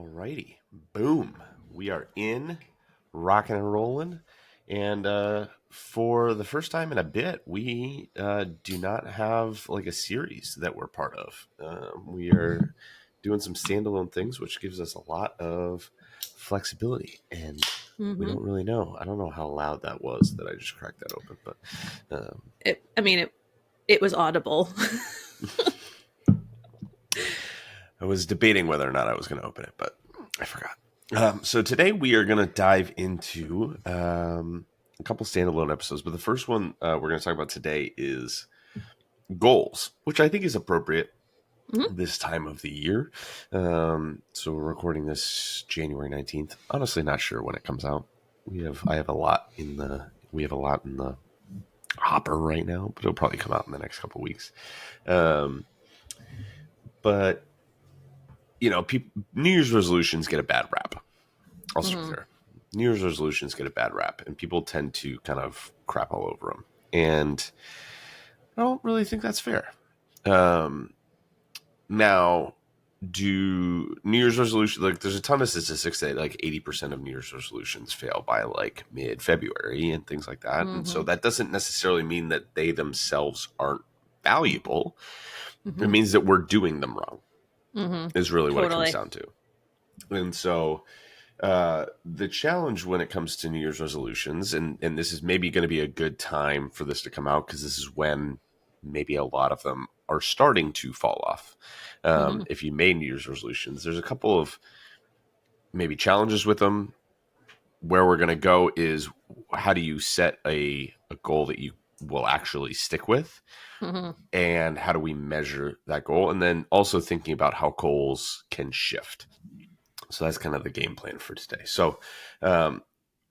Alrighty. Boom. We are in, rocking and rolling. And for the first time in a bit, we do not have like a series that we're part of. We are doing some standalone things, which gives us a lot of flexibility. And we Mm-hmm. don't really know. I don't know how loud that was that I just cracked that open, but It was audible. I was debating whether or not I was going to open it, but I forgot. So today we are going to dive into a couple standalone episodes, but the first one we're going to talk about today is goals, which I think is appropriate Mhm. this time of the year. So we're recording this January 19th. Honestly, not sure when it comes out. We have a lot in the hopper right now, but it'll probably come out in the next couple weeks. But New Year's resolutions get a bad rap. I'll start there. New Year's resolutions get a bad rap, and people tend to kind of crap all over them. And I don't really think that's fair. Now, do New Year's resolutions, like there's a ton of statistics that like 80% of New Year's resolutions fail by like mid-February and things like that. And so Mm-hmm. that doesn't necessarily mean that they themselves aren't valuable. It Mm-hmm. means that we're doing them wrong, Mm-hmm. is really what it comes Totally. down to. And so the challenge when it comes to New Year's resolutions, and this is maybe going to be a good time for this to come out because this is when maybe a lot of them are starting to fall off. Mm-hmm. If you made New Year's resolutions, there's a couple of maybe challenges with them. Where we're going to go is how do you set a goal that you will actually stick with? Mm-hmm. And how do we measure that goal? And then also thinking about how goals can shift. So that's kind of the game plan for today. So,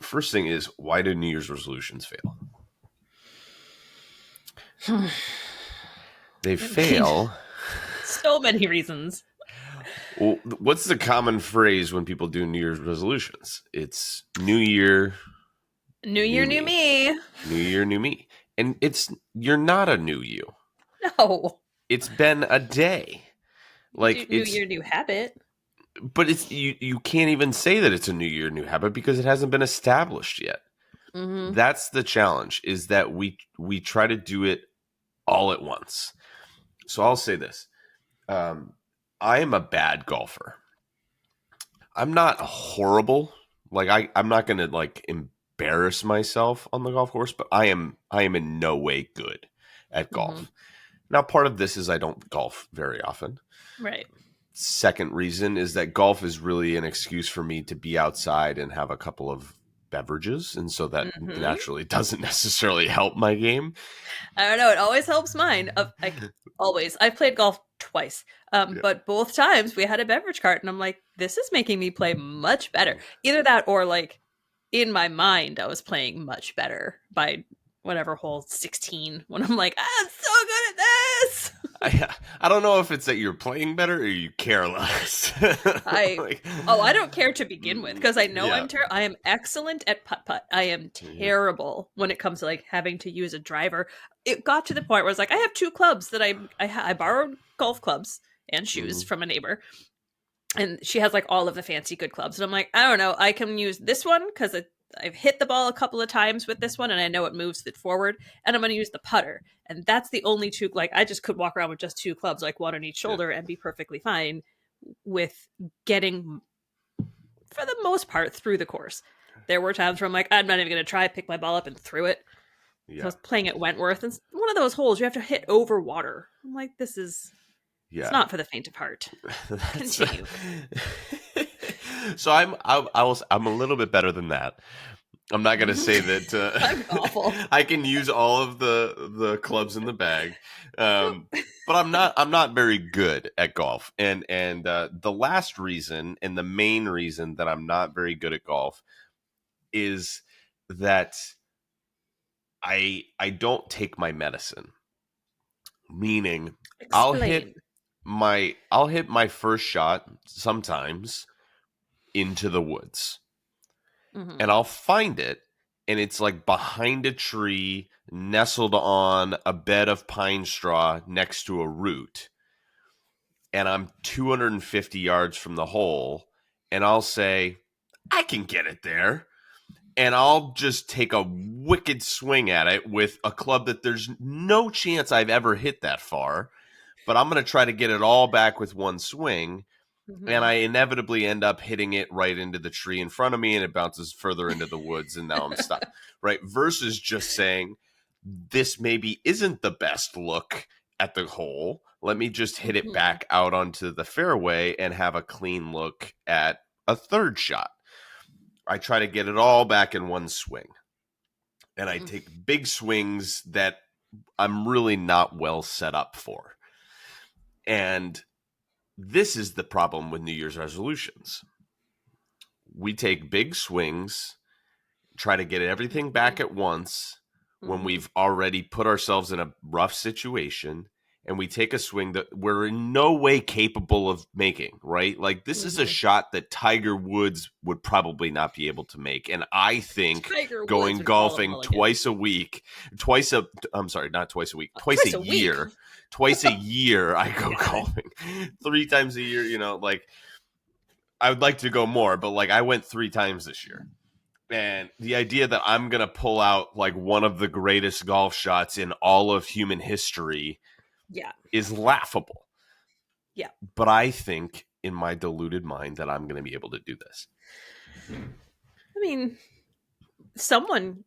first thing is, why do New Year's resolutions fail? They I mean, fail. so many reasons. Well, what's the common phrase when people do New Year's resolutions? It's New Year, New new year, new me. me. New Year, new me. And you're not a new you. No. It's been a day. You do Like new year, new habit. but you can't even say that it's a New Year, new habit because it hasn't been established yet. Mm-hmm. That's the challenge, is that we try to do it all at once. So I'll say this. I am a bad golfer. I'm not horrible. Like I'm not gonna like embarrass myself on the golf course, but I am in no way good at Mm-hmm. golf. Now part of this is I don't golf very often. Right. Second reason is that golf is really an excuse for me to be outside and have a couple of beverages, and so that Mm-hmm. naturally doesn't necessarily help my game. I don't know. It always helps mine. Like always. I've played golf twice, Yeah. but both times we had a beverage cart, and I'm like, this is making me play much better. Either that, or like in my mind, I was playing much better by whatever hole 16. When I'm like, I'm so good at this. I don't know if it's that you're playing better or you care less. I Like, I don't care to begin with because I know yeah. I am excellent at putt putt. I am Yeah. terrible when it comes to like having to use a driver. It got to the point where I was like, I have two clubs that I borrowed golf clubs and shoes Mm-hmm. from a neighbor, and she has like all of the fancy good clubs, and I'm like, I don't know, I can use this one because I've hit the ball a couple of times with this one and I know it moves it forward, and I'm going to use the putter, and that's the only two. Like I just could walk around with just two clubs, like one on each Yeah. shoulder, and be perfectly fine with getting, for the most part, through the course. There were times where I'm like, I'm not even going to try, pick my ball up and threw it. I Yeah. was playing at Wentworth, and one of those holes you have to hit over water. I'm like, it's Yeah. not for the faint of heart. That's Continue. so I'm a little bit better than that. I'm not gonna say that I'm awful. I can use all of the clubs in the bag, but I'm not very good at golf. And the last reason and the main reason that I'm not very good at golf is that I don't take my medicine. Meaning, I'll hit Explain. I'll hit my first shot sometimes into the woods, Mm-hmm. and I'll find it, and it's like behind a tree, nestled on a bed of pine straw next to a root, and I'm 250 yards from the hole, and I'll say, I can get it there. And I'll just take a wicked swing at it with a club that there's no chance I've ever hit that far. But I'm going to try to get it all back with one swing. And Mm-hmm. I inevitably end up hitting it right into the tree in front of me, and it bounces further into the woods, and now I'm stuck. Right? Versus just saying, this maybe isn't the best look at the hole. Let me just hit it Mm-hmm. back out onto the fairway and have a clean look at a third shot. I try to get it all back in one swing. And I take big swings that I'm really not well set up for. And this is the problem with New Year's resolutions. We take big swings, try to get everything back at once when Mm-hmm. we've already put ourselves in a rough situation, and we take a swing that we're in no way capable of making, right? Like, this is a Mm-hmm. shot that Tiger Woods would probably not be able to make. And I think Tiger Woods going would call a golfing mulligan. twice a Twice a week. year, twice a year I go God. golfing. 3 times a year, like, I would like to go more, but like, I went 3 times this year. And the idea that I'm going to pull out like one of the greatest golf shots in all of human history Yeah. is laughable. Yeah. But I think in my deluded mind that I'm going to be able to do this. I mean, someone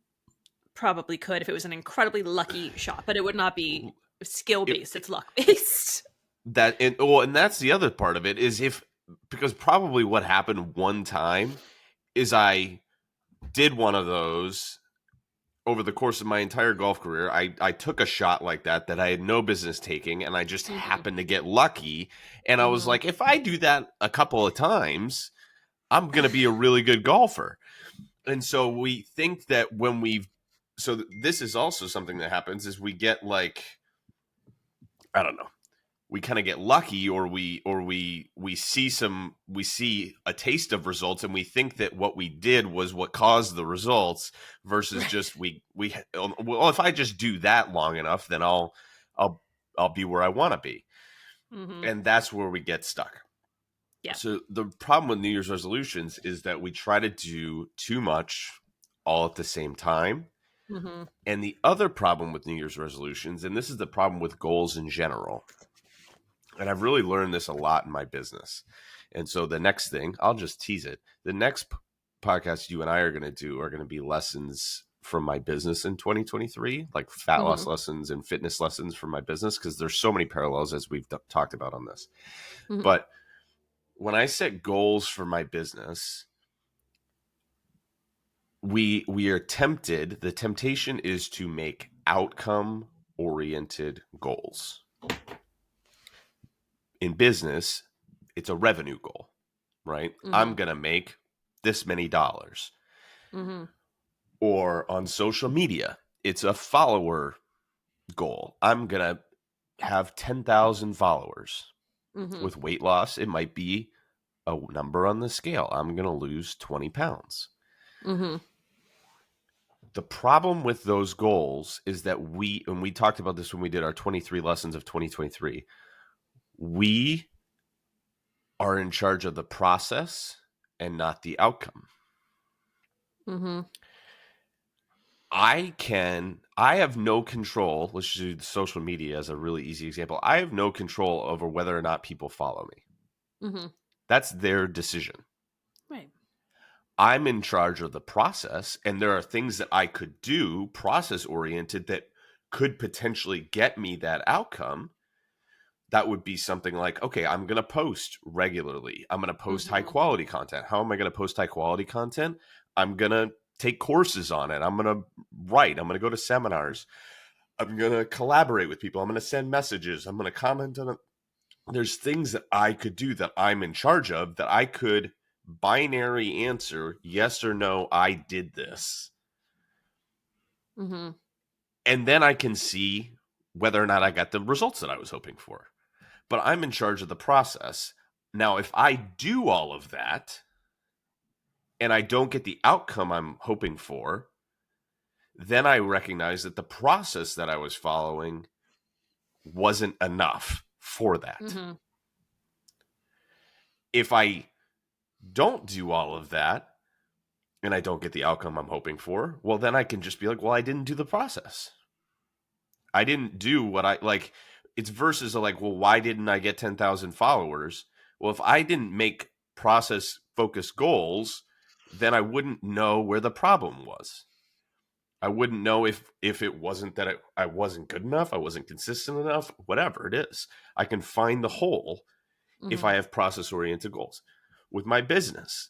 probably could if it was an incredibly lucky shot, but it would not be skill It, based. It's luck based. and that's the other part of it is because probably what happened one time is I did one of those over the course of my entire golf career. I took a shot like that I had no business taking, and I just Mm-hmm. happened to get lucky. And I was Mm-hmm. like, if I do that a couple of times, I'm going to be a really good golfer. And so we think that so this is also something that happens is we get like, I don't know, we kind of get lucky, or we see a taste of results, and we think that what we did was what caused the results, versus Right. just well, if I just do that long enough, then I'll be where I want to be. Mm-hmm. And that's where we get stuck. Yeah. So the problem with New Year's resolutions is that we try to do too much all at the same time. Mm-hmm. And the other problem with New Year's resolutions, and this is the problem with goals in general, and I've really learned this a lot in my business. And so the next thing, I'll just tease it. The next podcast you and I are going to do are going to be lessons from my business in 2023, like fat Mm-hmm. loss lessons and fitness lessons from my business, because there's so many parallels as we've talked about on this. Mm-hmm. But when I set goals for my business, we are tempted. The temptation is to make outcome oriented goals. In business, it's a revenue goal, right? Mm-hmm. I'm going to make this many dollars. Mm-hmm. Or on social media, it's a follower goal. I'm going to have 10,000 followers. Mm-hmm. With weight loss, it might be a number on the scale. I'm going to lose 20 pounds. Mm-hmm. The problem with those goals is that and we talked about this when we did our 23 lessons of 2023, we are in charge of the process and not the outcome. Mm-hmm. I have no control. Let's just use social media as a really easy example. I have no control over whether or not people follow me. Mm-hmm. That's their decision. Right. I'm in charge of the process, and there are things that I could do process oriented that could potentially get me that outcome. That would be something like, okay, I'm going to post regularly. I'm going to post high Mm-hmm. quality content. How am I going to post high quality content? I'm going to take courses on it. I'm going to write. I'm going to go to seminars. I'm going to collaborate with people. I'm going to send messages. I'm going to comment on it. There's things that I could do that I'm in charge of, that I could binary answer yes or no, I did this. Mm-hmm. And then I can see whether or not I got the results that I was hoping for. But I'm in charge of the process. Now, if I do all of that and I don't get the outcome I'm hoping for, then I recognize that the process that I was following wasn't enough for that. Mm-hmm. If I don't do all of that and I don't get the outcome I'm hoping for, well, then I can just be like, well, I didn't do the process. I didn't do what I like. It's versus like, well, why didn't I get 10,000 followers? Well, if I didn't make process focused goals, then I wouldn't know where the problem was. I wouldn't know if it wasn't that I wasn't good enough, I wasn't consistent enough, whatever it is. I can find the hole if Mm-hmm. I have process oriented goals. With my business,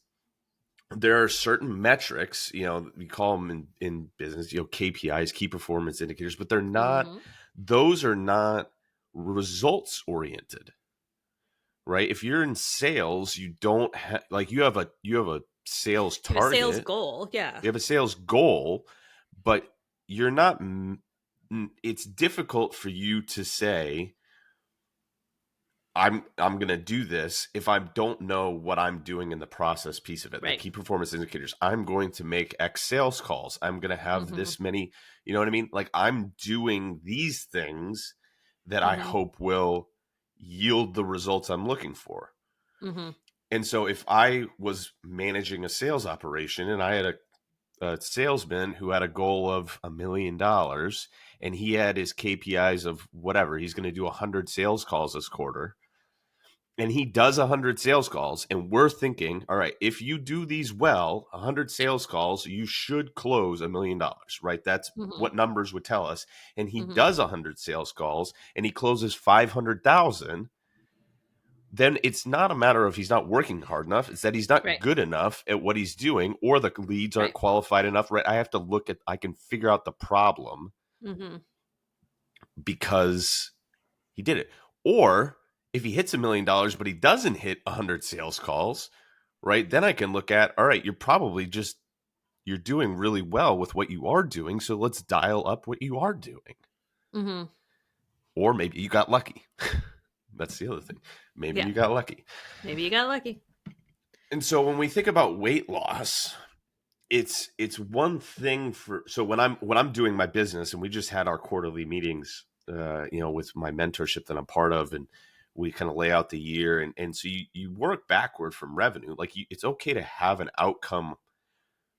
there are certain metrics, we call them in business, KPIs, key performance indicators, but Mm-hmm. those are not results oriented, right? If you're in sales, you don't have, like, you have a sales You have a sales target, goal. Yeah. you have a sales goal, but you're not, it's difficult for you to say, I'm going to do this if I don't know what I'm doing in the process piece of it. The Right. key performance indicators. I'm going to make X sales calls. I'm going to have Mm-hmm. this many, you know what I mean? Like, I'm doing these things that I Mm-hmm. hope will yield the results I'm looking for. Mm-hmm. And so if I was managing a sales operation and I had a salesman who had a goal of $1 million and he had his KPIs of whatever, he's going to do 100 sales calls this quarter, and he does 100 sales calls, and we're thinking, all right, if you do these well, 100 sales calls, you should close $1 million, right? That's Mm-hmm. what numbers would tell us. And he Mm-hmm. does 100 sales calls and he closes 500,000. Then it's not a matter of he's not working hard enough, it's that he's not Right. good enough at what he's doing, or the leads aren't Right. qualified enough, right? I can figure out the problem Mm-hmm. because he did it. Or if he hits $1 million, but he doesn't hit 100 sales calls, right? Then I can look at, all right, you're doing really well with what you are doing. So let's dial up what you are doing. Mm-hmm. Or maybe you got lucky. That's the other thing. Maybe Yeah. you got lucky. Maybe you got lucky. And so when we think about weight loss, it's one thing for, so when I'm doing my business, and we just had our quarterly meetings, with my mentorship that I'm part of, and we kind of lay out the year, and so you work backward from revenue. Like, it's okay to have an outcome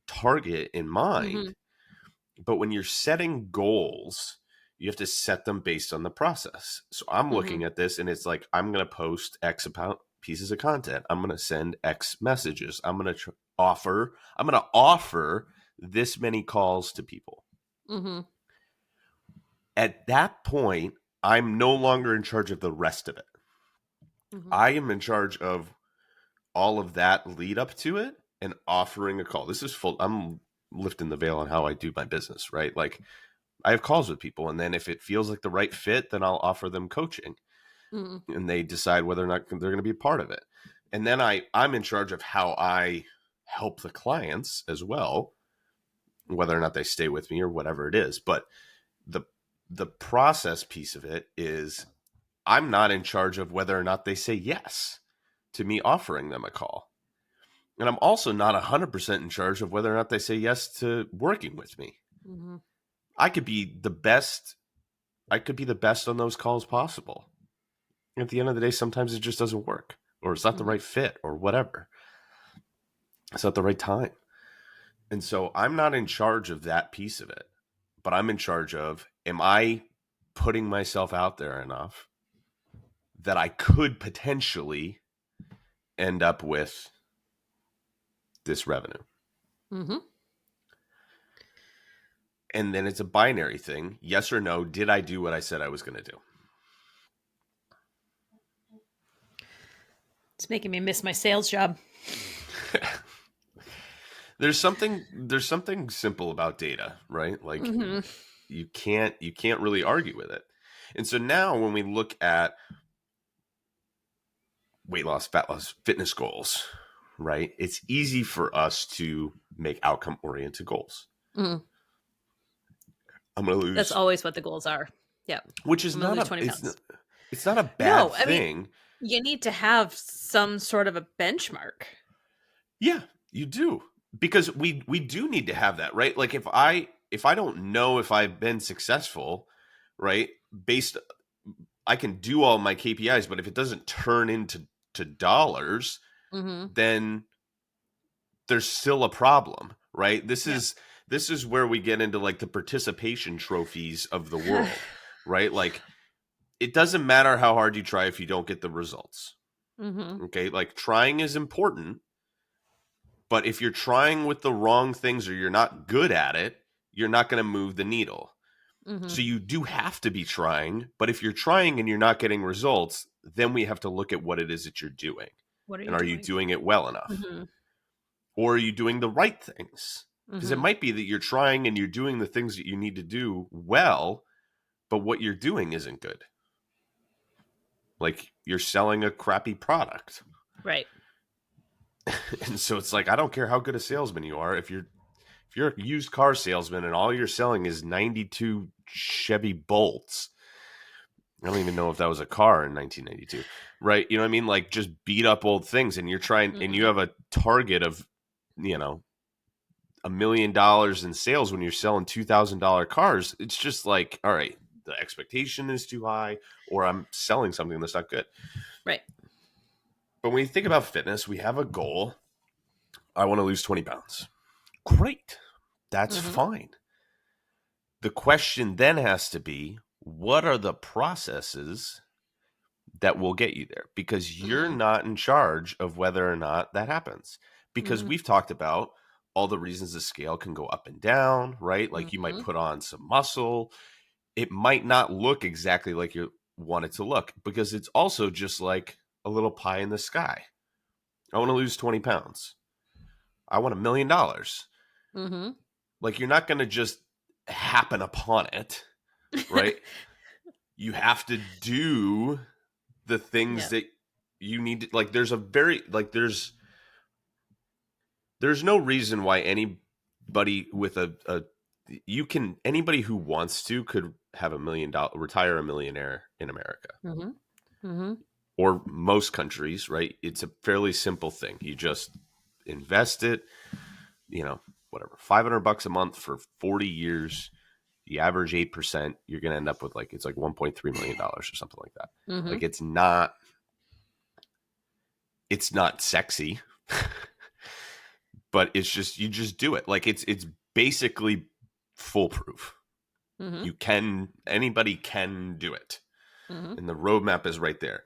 target in Mm-hmm. mind, but when you're setting goals, you have to set them based on the process. So I'm Mm-hmm. looking at this and it's like, I'm going to post X amount pieces of content. I'm going to send X messages. I'm going to offer this many calls to people. Mm-hmm. At that point, I'm no longer in charge of the rest of it. Mm-hmm. I am in charge of all of that lead up to it and offering a call. This is full. I'm lifting the veil on how I do my business, right? Like, I have calls with people, and then if it feels like the right fit, then I'll offer them coaching, Mm-hmm. and they decide whether or not they're going to be a part of it. And then I'm in charge of how I help the clients as well, whether or not they stay with me or whatever it is. But the the process piece of it is, I'm not in charge of whether or not they say yes to me offering them a call. And I'm also not 100% in charge of whether or not they say yes to working with me. Mm-hmm. I could be the best. I could be the best on those calls possible. At the end of the day, sometimes it just doesn't work, or it's not the Mm-hmm. right fit, or whatever. It's not the right time. And so I'm not in charge of that piece of it, but I'm in charge of, am I putting myself out there enough that I could potentially end up with this revenue? Mm-hmm. And then it's a binary thing. Yes or no. Did I do what I said I was going to do? It's making me miss my sales job. There's something simple about data, right? Like, Mm-hmm. you can't really argue with it. And so now when we look at weight loss, fat loss, fitness goals, right? It's easy for us to make outcome oriented goals. Mm-hmm. I'm going to That's lose, always what the goals are. Yep. which is I'm gonna not lose a 20 pounds. it's not a bad No, I mean, thing. you need to have some sort of a benchmark. Yeah, you do. Because we do need to have that, right? Like, if I don't know if I've been successful, right? Based I can do all my KPIs, but if it doesn't turn into dollars, Mm-hmm. then there's still a problem, right? Yeah. This is where we get into like the participation trophies of the world, right? Like it doesn't matter how hard you try if you don't get the results. Mm-hmm. Okay? Like trying is important, but if you're trying with the wrong things or you're not good at it, you're not going to move the needle. Mm-hmm. So you do have to be trying, but if you're trying and you're not getting results, then we have to look at what it is that you're doing. What are And you are you doing? doing it well enough? Mm-hmm. Or are you doing the right things? Because it Mm-hmm. might be that you're trying and you're doing the things that you need to do well, but what you're doing isn't good. Like you're selling a crappy product. Right. And so it's like, I don't care how good a salesman you are. If you're a used car salesman and all you're selling is 92 Chevy Bolts, I don't even know if that was a car in 1992, right? You know what I mean? Like just beat up old things, and you're trying, and you Mm-hmm. have a target of, you know, $1 million in sales when you're selling $2,000 cars. It's just like, all right, the expectation is too high, or I'm selling something that's not good. Right. But when you think about fitness, we have a goal. I want to lose 20 pounds. Great. That's Mm-hmm. fine. The question then has to be, what are the processes that will get you there? Because you're Mm-hmm. not in charge of whether or not that happens. Because Mm-hmm. we've talked about all the reasons the scale can go up and down, right? Like you might Mm-hmm. put on some muscle. It might not look exactly like you want it to look, because it's also just like a little pie in the sky. I want to lose 20 pounds. I want $1 million. Mm-hmm. Like you're not going to just happen upon it, right? You have to do the things Yeah. that you need to, like there's a very like there's no reason why anybody with a you can anybody who wants to could have $1 million, retire a millionaire in America Mm-hmm. Mm-hmm. or most countries, right? It's a fairly simple thing. You just invest it, you know, whatever, $500 a month for 40 years. The average 8%, you're going to end up with like, it's like $1.3 million or something like that. Mm-hmm. Like it's not sexy, but it's just, you just do it. Like it's basically foolproof. Mm-hmm. Anybody can do it. Mm-hmm. And the roadmap is right there.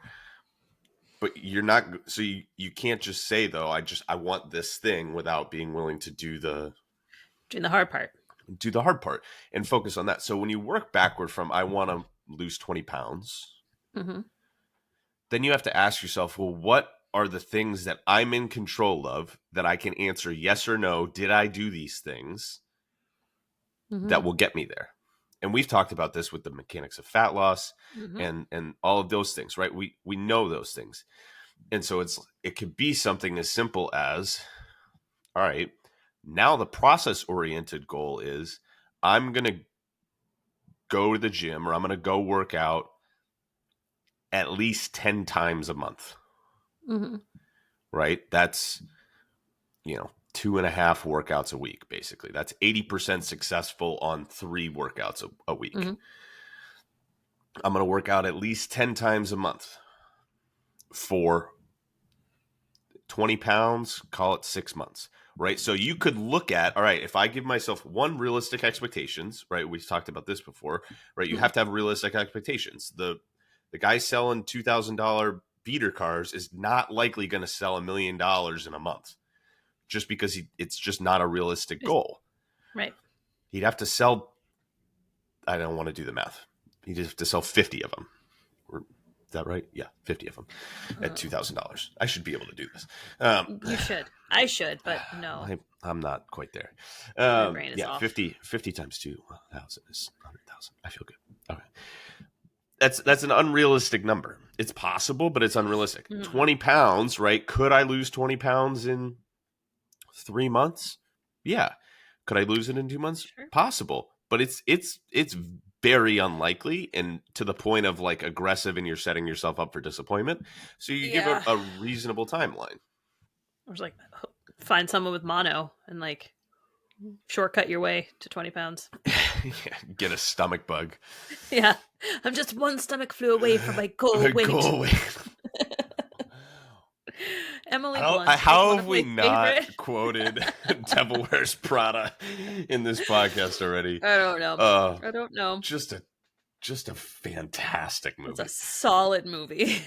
But you're not, so you can't just say though, I want this thing without being willing to Doing the hard part. do the hard part and focus on that. So when you work backward from, I want to lose 20 pounds, Mm-hmm. then you have to ask yourself, well, what are the things that I'm in control of that I can answer yes or no? Did I do these things Mm-hmm. that will get me there? And we've talked about this with the mechanics of fat loss Mm-hmm. and all of those things, right? We know those things. And so it could be something as simple as, all right, now the process oriented goal is I'm going to go to the gym or I'm going to go work out at least 10 times a month, Mm-hmm. right? That's, 2.5 workouts a week, basically. That's 80% successful on 3 workouts a week. Mm-hmm. I'm going to work out at least 10 times a month for 20 pounds, call it 6 months, right? So you could look at, all right, if I give myself one realistic expectations, right? We've talked about this before, right? You have to have realistic expectations. The guy selling $2,000 beater cars is not likely going to sell $1 million in a month just because it's just not a realistic goal. Right. He'd have to sell, I don't want to do the math. He'd have to sell 50 of them. Is that right? Yeah, 50 of them at $2,000. I should be able to do this. You should. I should, but no. I'm not quite there. My brain is Yeah, off. 50 times 2,000 is 100,000. I feel good. Okay. That's an unrealistic number. It's possible, but it's unrealistic. Mm-hmm. 20 pounds, right? Could I lose 20 pounds in 3 months? Yeah. Could I lose it in 2 months? Sure. Possible, but it's very unlikely, and to the point of like aggressive, and you're setting yourself up for disappointment. So you give a reasonable timeline. I was like, find someone with mono and like shortcut your way to 20 pounds. Yeah, get a stomach bug. Yeah. I'm just one stomach flu away from my goal weight. Goal weight. Emily Blunt is How one have of we my favorite. not quoted Devil Wears Prada in this podcast already? I don't know. Uh, I don't know. just a fantastic It's a movie. solid movie.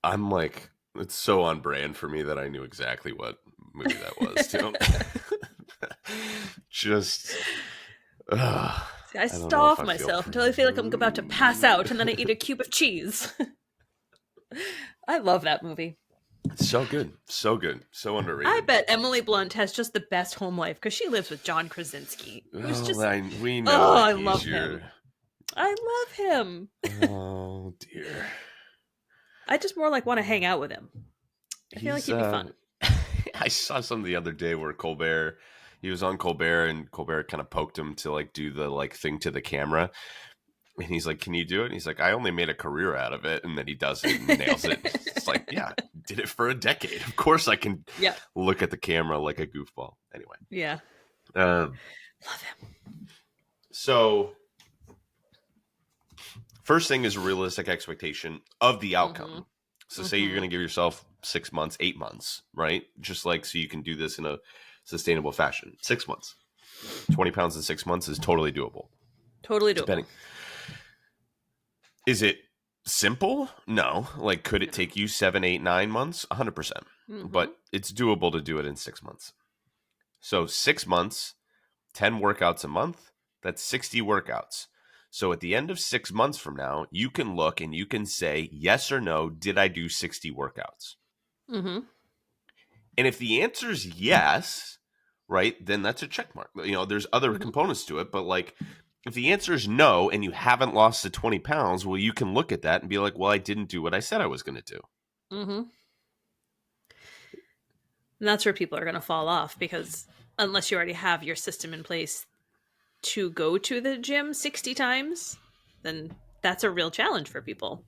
I'm like, it's so on brand for me that I knew exactly what movie that was too. Just, See, I I don't know if starve I feel. myself until I feel like I'm about to pass out, and then I eat a cube of cheese. I love that movie. So good, so I underrated. bet Emily Blunt has just the best home life because she lives with John Krasinski, who's Well, just we know oh, that I he's love your. him. I love him. Oh dear. I just more like want to hang out with him. I feel like He's he'd be fun. I saw something the other day where he was on Colbert and Colbert kind of poked him to like do the like thing to the camera. And he's like, "Can you do it?" And he's like, "I only made a career out of it." And then he does it and nails it. It's like, yeah, did it for a decade. Of course I can Yeah, look at the camera like a goofball. Anyway. yeah, Um, love him. so first thing is a realistic expectation of the outcome. So say you're going to give yourself 6 months, 8 months, right? Just like so you can do this in a sustainable fashion. 6 months. 20 pounds in 6 months is totally doable. Totally doable. Depending. Is it simple? No. Like, could it take you 7, 8, 9 months? 100%. But it's doable to do it in 6 months. So 6 months, 10 workouts a month, that's 60 workouts. So at the end of 6 months from now, you can look and you can say, yes or no, did I do 60 workouts? Mm-hmm. And if the answer is yes, right, then that's a check mark. You know, there's other components to it, but like if the answer is no and you haven't lost the 20 pounds, well, you can look at that and be like, well, I didn't do what I said I was going to do. Mm-hmm. And that's where people are going to fall off because unless you already have your system in place to go to the gym 60 times, then that's a real challenge for people.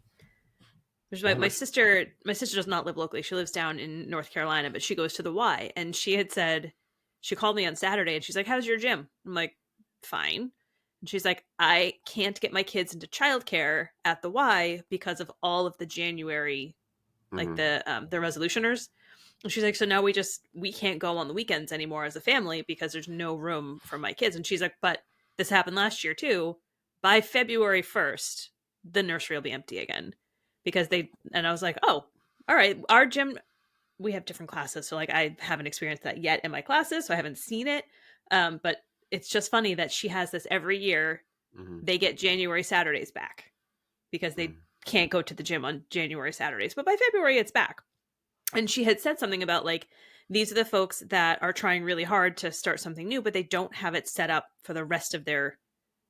Which is why my sister does not live locally. She lives down in North Carolina, but she goes to the Y. And she had said, she called me on Saturday and she's like, how's your gym? I'm like, fine. And she's like, I can't get my kids into childcare at the Y because of all of the January, like the resolutioners. And she's like, so now we can't go on the weekends anymore as a family because there's no room for my kids. And she's like, but this happened last year too. By February 1st, the nursery will be empty again because and I was like, oh, all right. Our gym, we have different classes. So like, I haven't experienced that yet in my classes. So I haven't seen it. But it's just funny that she has this every year. They get January Saturdays back because they can't go to the gym on January Saturdays, but by February it's back. And she had said something about like, these are the folks that are trying really hard to start something new, but they don't have it set up for the rest of their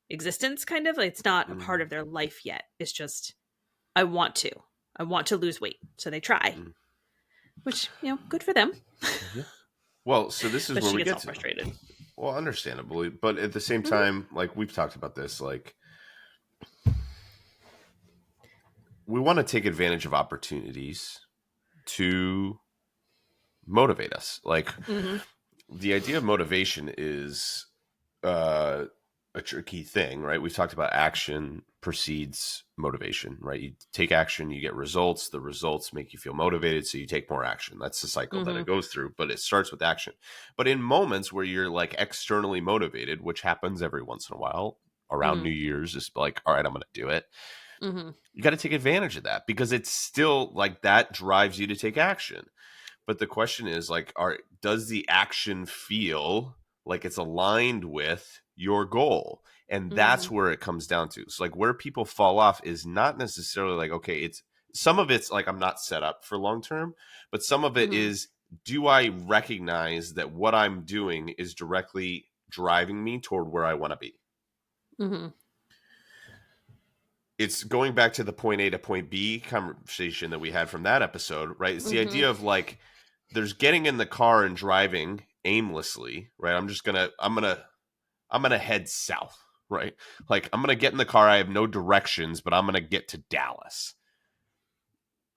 existence. Kind of like it's not a part of their life yet. It's just, I want to lose weight. So they try, which, good for them. Well, so this is But where she we gets get all to. frustrated. Well, understandably, but at the same time, like we've talked about this, like we want to take advantage of opportunities to motivate us. Like the idea of motivation is a tricky thing, right? We've talked about action precedes motivation, right? You take action, you get results. The results make you feel motivated, so you take more action. That's the cycle that it goes through, but it starts with action. But in moments where you're like externally motivated, which happens every once in a while around New Year's, it's like, all right, I'm going to do it. You got to take advantage of that because it's still like that drives you to take action. But the question is like, does the action feel like it's aligned with your goal? And that's where it comes down to. So like where people fall off is not necessarily like, okay, some of it's like, I'm not set up for long-term, but some of it is, do I recognize that what I'm doing is directly driving me toward where I want to be? It's going back to the point A to point B conversation that we had from that episode, right? It's the idea of like, there's getting in the car and driving aimlessly, right? I'm gonna head south, right? Like I'm gonna get in the car. I have no directions, but I'm gonna get to Dallas.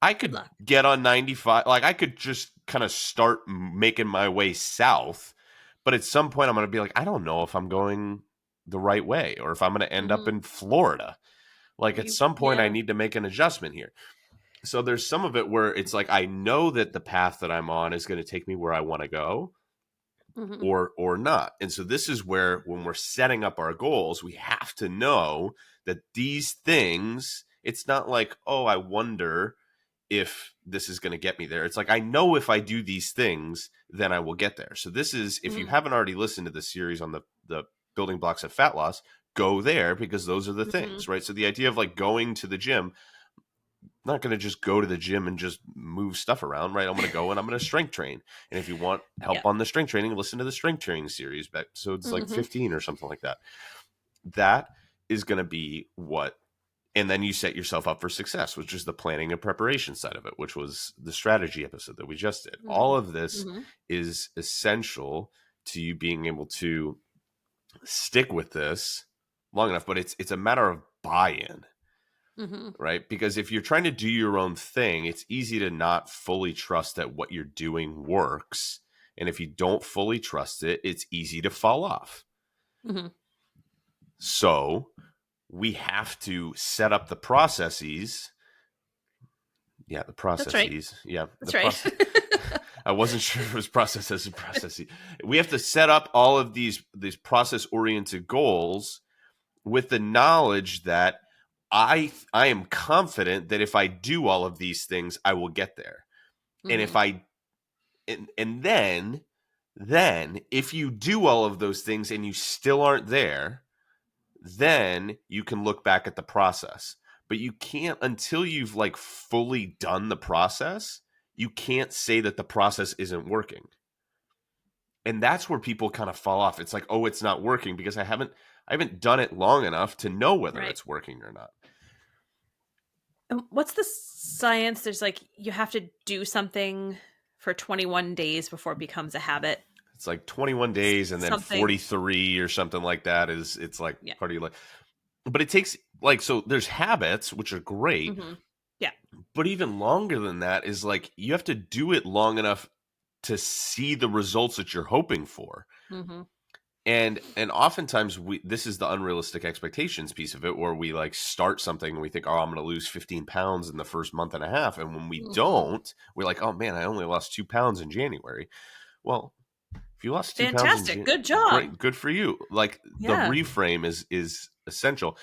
I could get on 95. Like I could just kind of start making my way south, but at some point I'm gonna be like, I don't know if I'm going the right way or if I'm gonna end up in Florida. Like at some point I need to make an adjustment here. So there's some of it where it's like I know that the path that I'm on is going to take me where I want to go, Mm-hmm. or not. And so this is where when we're setting up our goals, we have to know that these things, it's not like, oh, I wonder if this is going to get me there. It's like I know if I do these things, then I will get there. So this is, if you Mm-hmm. haven't already listened to this series on the building blocks of fat loss, go there because those are the Mm-hmm. things, right? So the idea of like going to the gym, not going to just go to the gym and just move stuff around, right? I'm going to go and I'm going to strength train. And if you want Yeah. help on the strength training, listen to the strength training series. So it's like Mm-hmm. 15 or something like that. That is going to be what, and then you set yourself up for success, which is the planning and preparation side of it, which was the strategy episode that we just did. All of this Mm-hmm. is essential to you being able to stick with this long enough, but it's a matter of buy-in, Mm-hmm. right? Because if you're trying to do your own thing, it's easy to not fully trust that what you're doing works. And if you don't fully trust it, it's easy to fall off. Mm-hmm. So we have to set up the processes. Yeah, the That's right. processes. Yeah, the That's right. process. I wasn't sure if it was processes and processes. We have to set up all of these process oriented goals with the knowledge that I am confident that if I do all of these things, I will get there. And Mm-hmm. if I and then if you do all of those things and you still aren't there, then you can look back at the process. But you can't until you've like fully done the process, you can't say that the process isn't working. And that's where people kind of fall off. It's like, oh, it's not working because I haven't done it long enough to know whether Right. it's working or not. What's the science? There's like you have to do something for 21 days before it becomes a habit. It's like 21 days and then Something. 43 or something like that is it's like Yeah. part of your life. But it takes like so there's habits which are great, Mm-hmm. Yeah. but even longer than that is like you have to do it long enough to see the results that you're hoping for. Mm-hmm. And oftentimes this is the unrealistic expectations piece of it where we like start something and we think, oh, I'm going to lose 15 pounds in the first month and a half, and when we Mm-hmm. don't, we're like, oh man, I only lost 2 pounds in January. Well, if you lost 2 pounds in Fantastic. January, Good job. great, good for you. Like the Yeah. reframe is essential,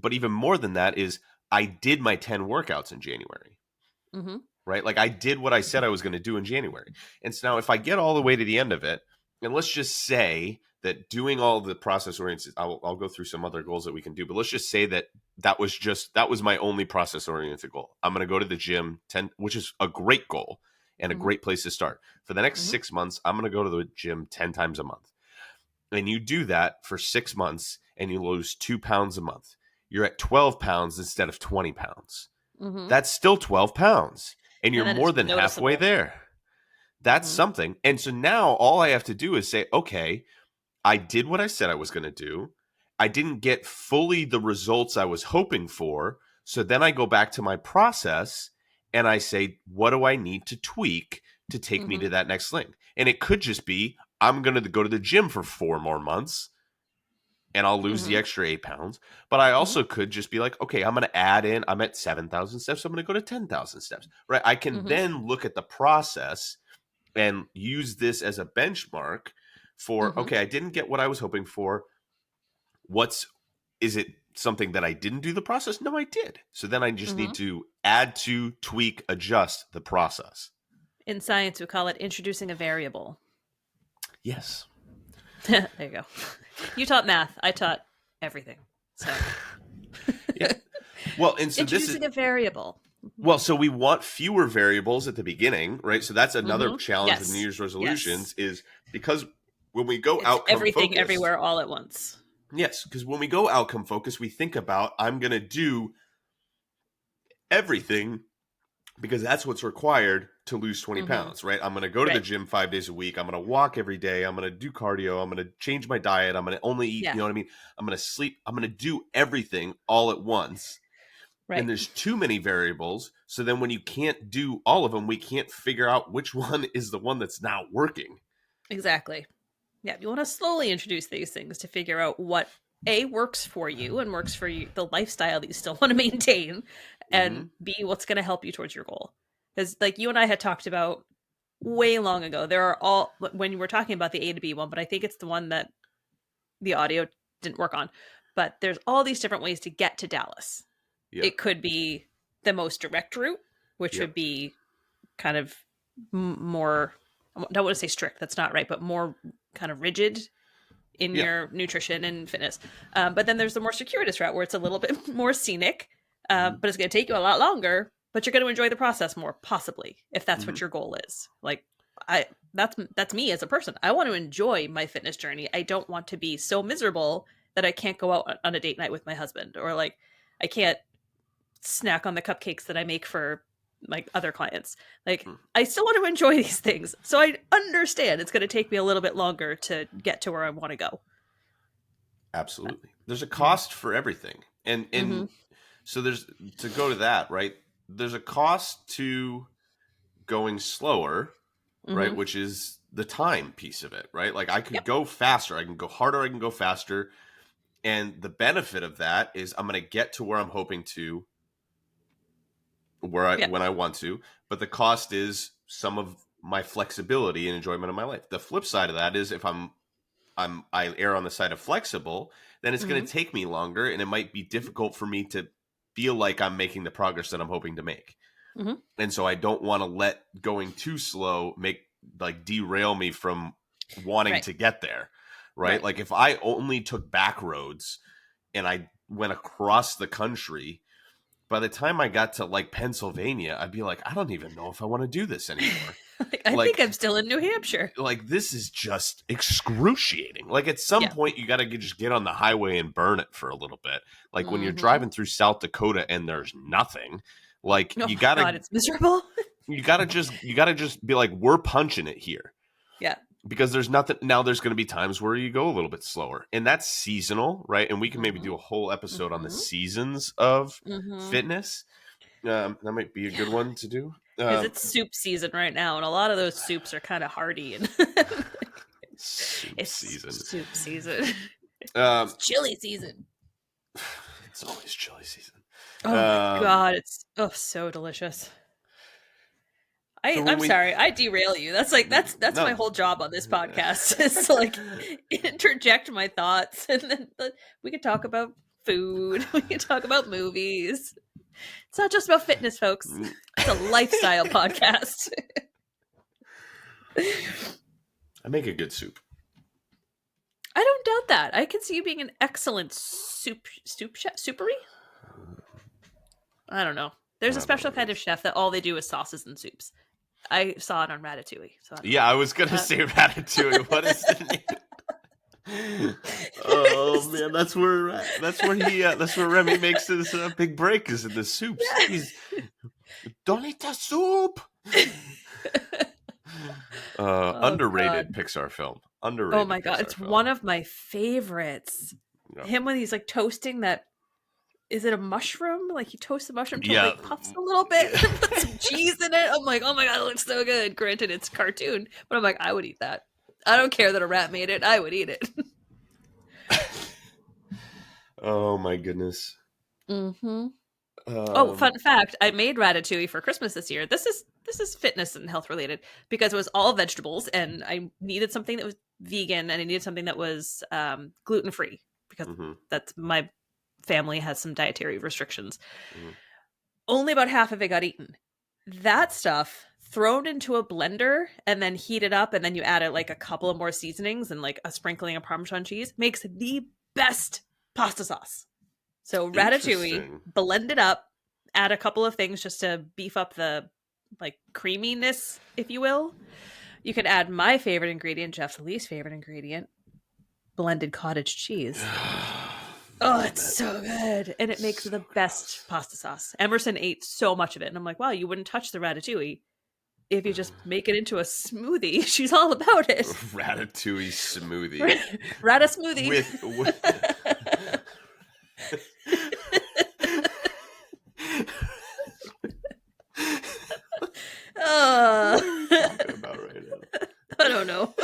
but even more than that is I did my 10 workouts in January, Mm-hmm. right? Like I did what I said I was going to do in January. And so now if I get all the way to the end of it, and let's just say that doing all the process oriented, I'll go through some other goals that we can do, but let's just say that that was my only process oriented goal. I'm going to go to the gym 10, which is a great goal and a Mm-hmm. great place to start. For the next Mm-hmm. 6 months, I'm going to go to the gym 10 times a month. And you do that for 6 months and you lose 2 pounds a month. You're at 12 pounds instead of 20 pounds. Mm-hmm. That's still 12 pounds. And you're And then more it's than halfway noticeable. there. That's Mm-hmm. something. And so now all I have to do is say, okay, I did what I said I was going to do. I didn't get fully the results I was hoping for. So then I go back to my process and I say, what do I need to tweak to take me Mm-hmm. to that next thing? And it could just be, I'm going to go to the gym for 4 more months and I'll lose Mm-hmm. the extra 8 pounds. But I Mm-hmm. also could just be like, okay, I'm going to add in, I'm at 7,000 steps. So I'm going to go to 10,000 steps, right? I can Mm-hmm. then look at the process and use this as a benchmark for, Mm-hmm. okay, I didn't get what I was hoping for. Is it something that I didn't do the process? No, I did. So then I just Mm-hmm. need to add to, tweak, adjust the process. In science, we call it introducing a variable. Yes. There you go. You taught math. I taught everything. So Yeah. Well, and so this is, introducing a variable. well, so we want fewer variables at the beginning, right? So that's another Mm-hmm. challenge with New Yes. Year's Yes. resolutions is because when we go It's outcome everything focused, everywhere all at once. yes, because when we go outcome focused, we think about I'm going to do everything because that's what's required to lose 20 Mm-hmm. pounds, right? I'm going to go to the Right. gym 5 days a week. I'm going to walk every day. I'm going to do cardio. I'm going to change my diet. I'm going to only eat, Yeah. you know what I mean? I'm going to sleep. I'm going to do everything all at once. And Right. there's too many variables. So then when you can't do all of them, we can't figure out which one is the one that's not working. Exactly. Yeah. You want to slowly introduce these things to figure out what A works for you and works for you, the lifestyle that you still want to maintain, and B, what's going to help you towards your goal. Because like you and I had talked about way long ago, there are all, when you were talking about the A to B one, but I think it's the one that the audio didn't work on, but there's all these different ways to get to Dallas. Yeah. It could be the most direct route, which would be kind of more, I don't want to say strict, that's not right, but more kind of rigid in your nutrition and fitness. But then there's the more circuitous route where it's a little bit more scenic, but it's going to take you a lot longer, but you're going to enjoy the process more, possibly, if that's what your goal is. Like that's me as a person. I want to enjoy my fitness journey. I don't want to be so miserable that I can't go out on a date night with my husband, or like I can't snack on the cupcakes that I make for like other clients. Like I still want to enjoy these things. So I understand it's going to take me a little bit longer to get to where I want to go. Absolutely. There's a cost for everything. And so there's, to go to that, right? There's a cost to going slower, right? Which is the time piece of it, right? Like I could go faster, I can go harder, I can go faster. And the benefit of that is I'm going to get to where I'm hoping to, when I want to, but the cost is some of my flexibility and enjoyment of my life. The flip side of that is if I err on the side of flexible, then it's going to take me longer, and it might be difficult for me to feel like I'm making the progress that I'm hoping to make. And so I don't want to let going too slow derail me from wanting to get there. Right? Like if I only took back roads and I went across the country, by the time I got to like Pennsylvania, I'd be like, I don't even know if I want to do this anymore. I think I'm still in New Hampshire. Like this is just excruciating. Like at some point you got to just get on the highway and burn it for a little bit. Like when you're driving through South Dakota and there's nothing, like you got to, it's miserable. you got to just be like, we're punching it here. Yeah. Because there's nothing. Now there's going to be times where you go a little bit slower, and that's seasonal, right? And we can maybe do a whole episode on the seasons of fitness. That might be a good one to do. Because it's soup season right now, and a lot of those soups are kind of hearty. And soup season. Soup season. It's chili season. It's always chili season. Oh my god, it's so delicious. I'm sorry, I derail you. That's my whole job on this podcast is to like interject my thoughts, and then we could talk about food, we could talk about movies. It's not just about fitness, folks. It's a lifestyle podcast. I make a good soup. I don't doubt that. I can see you being an excellent soup chef. Soupery? I don't know. There's a special kind of chef that all they do is sauces and soups. I saw it on Ratatouille. So I was gonna say Ratatouille. What is the name? Oh man, that's where Remy makes his big break, is in the soups. He's Donita soup. Underrated God. Pixar film. Underrated. Oh my God, it's one of my favorites. Yeah. Him when he's like toasting that. Is it a mushroom? Like he toasts the mushroom till it like puffs a little bit and put some cheese in it. I'm like, oh my God, it looks so good. Granted, it's cartoon, but I'm like, I would eat that. I don't care that a rat made it. I would eat it. Oh my goodness. Fun fact: I made ratatouille for Christmas this year. This is fitness and health related because it was all vegetables, and I needed something that was vegan, and I needed something that was gluten free because that's my family has some dietary restrictions. Only about half of it got eaten. That stuff thrown into a blender and then heated up, and then you added like a couple of more seasonings and like a sprinkling of Parmesan cheese, makes the best pasta sauce. So ratatouille, blend it up, add a couple of things just to beef up the like creaminess, if you will. You can add my favorite ingredient, Jeff's least favorite ingredient, blended cottage cheese. Oh, it's so good. And it makes the best pasta sauce. Emerson ate so much of it. And I'm like, wow, you wouldn't touch the ratatouille if you just make it into a smoothie. She's all about it. Ratatouille smoothie. Rata smoothie. What are we talking about right now? I don't know.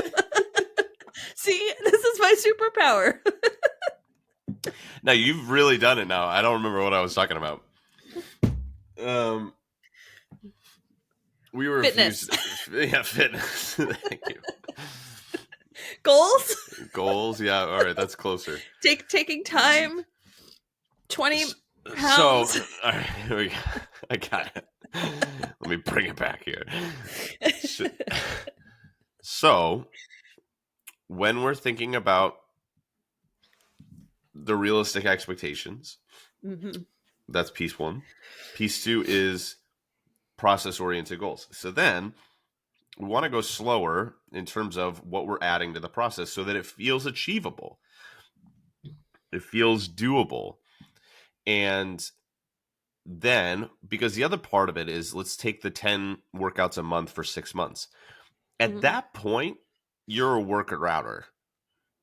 See, this is my superpower. Now, you've really done it now. I don't remember what I was talking about. Um, we were Fitness. refused. Yeah, fitness. Thank you. Goals? Goals. Yeah. All right. That's closer. Taking time. 20 So, pounds. all right. Here we go. I got it. Let me bring it back here. So, when we're thinking about the realistic expectations, Mm-hmm. that's piece one. Piece two is process oriented goals. So then we want to go slower in terms of what we're adding to the process so that it feels achievable, it feels doable. And then, because the other part of it is, let's take the 10 workouts a month for 6 months. At Mm-hmm. that point, you're a worker outer,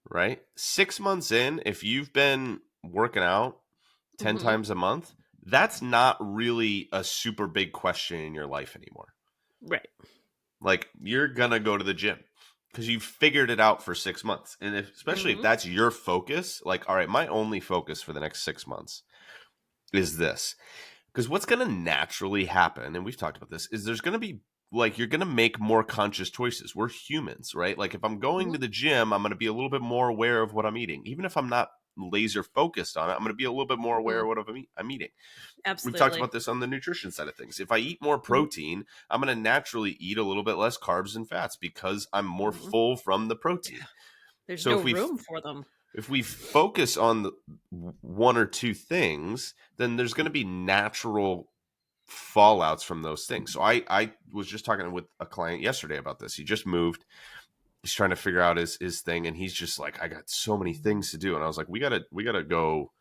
right? 6 months in, if you've been working out 10 Mm-hmm. times a month, that's not really a super big question in your life anymore. Right. Like, you're gonna go to the gym because you've figured it out for 6 months. And especially if Mm-hmm. that's your focus, like, all right, my only focus for the next 6 months is this. Because what's gonna naturally happen, and we've talked about this, is there's gonna be, like, you're gonna make more conscious choices. We're humans, right? Like, if I'm going Mm-hmm. to the gym, I'm gonna be a little bit more aware of what I'm eating. Even if I'm not laser focused on it, I'm gonna be a little bit more aware Mm-hmm. of what I'm eating. We've talked Absolutely. about this on the nutrition side of things. If I eat more Mm-hmm. protein, I'm going to naturally eat a little bit less carbs and fats because I'm more Mm-hmm. full from the protein. There's So no room for them. if we focus on the one or two things, then there's going to be natural fallouts from those things. So I was just talking with a client yesterday about this. He just moved. He's trying to figure out his thing, and he's just like, I got so many things to do. And I was like, we gotta go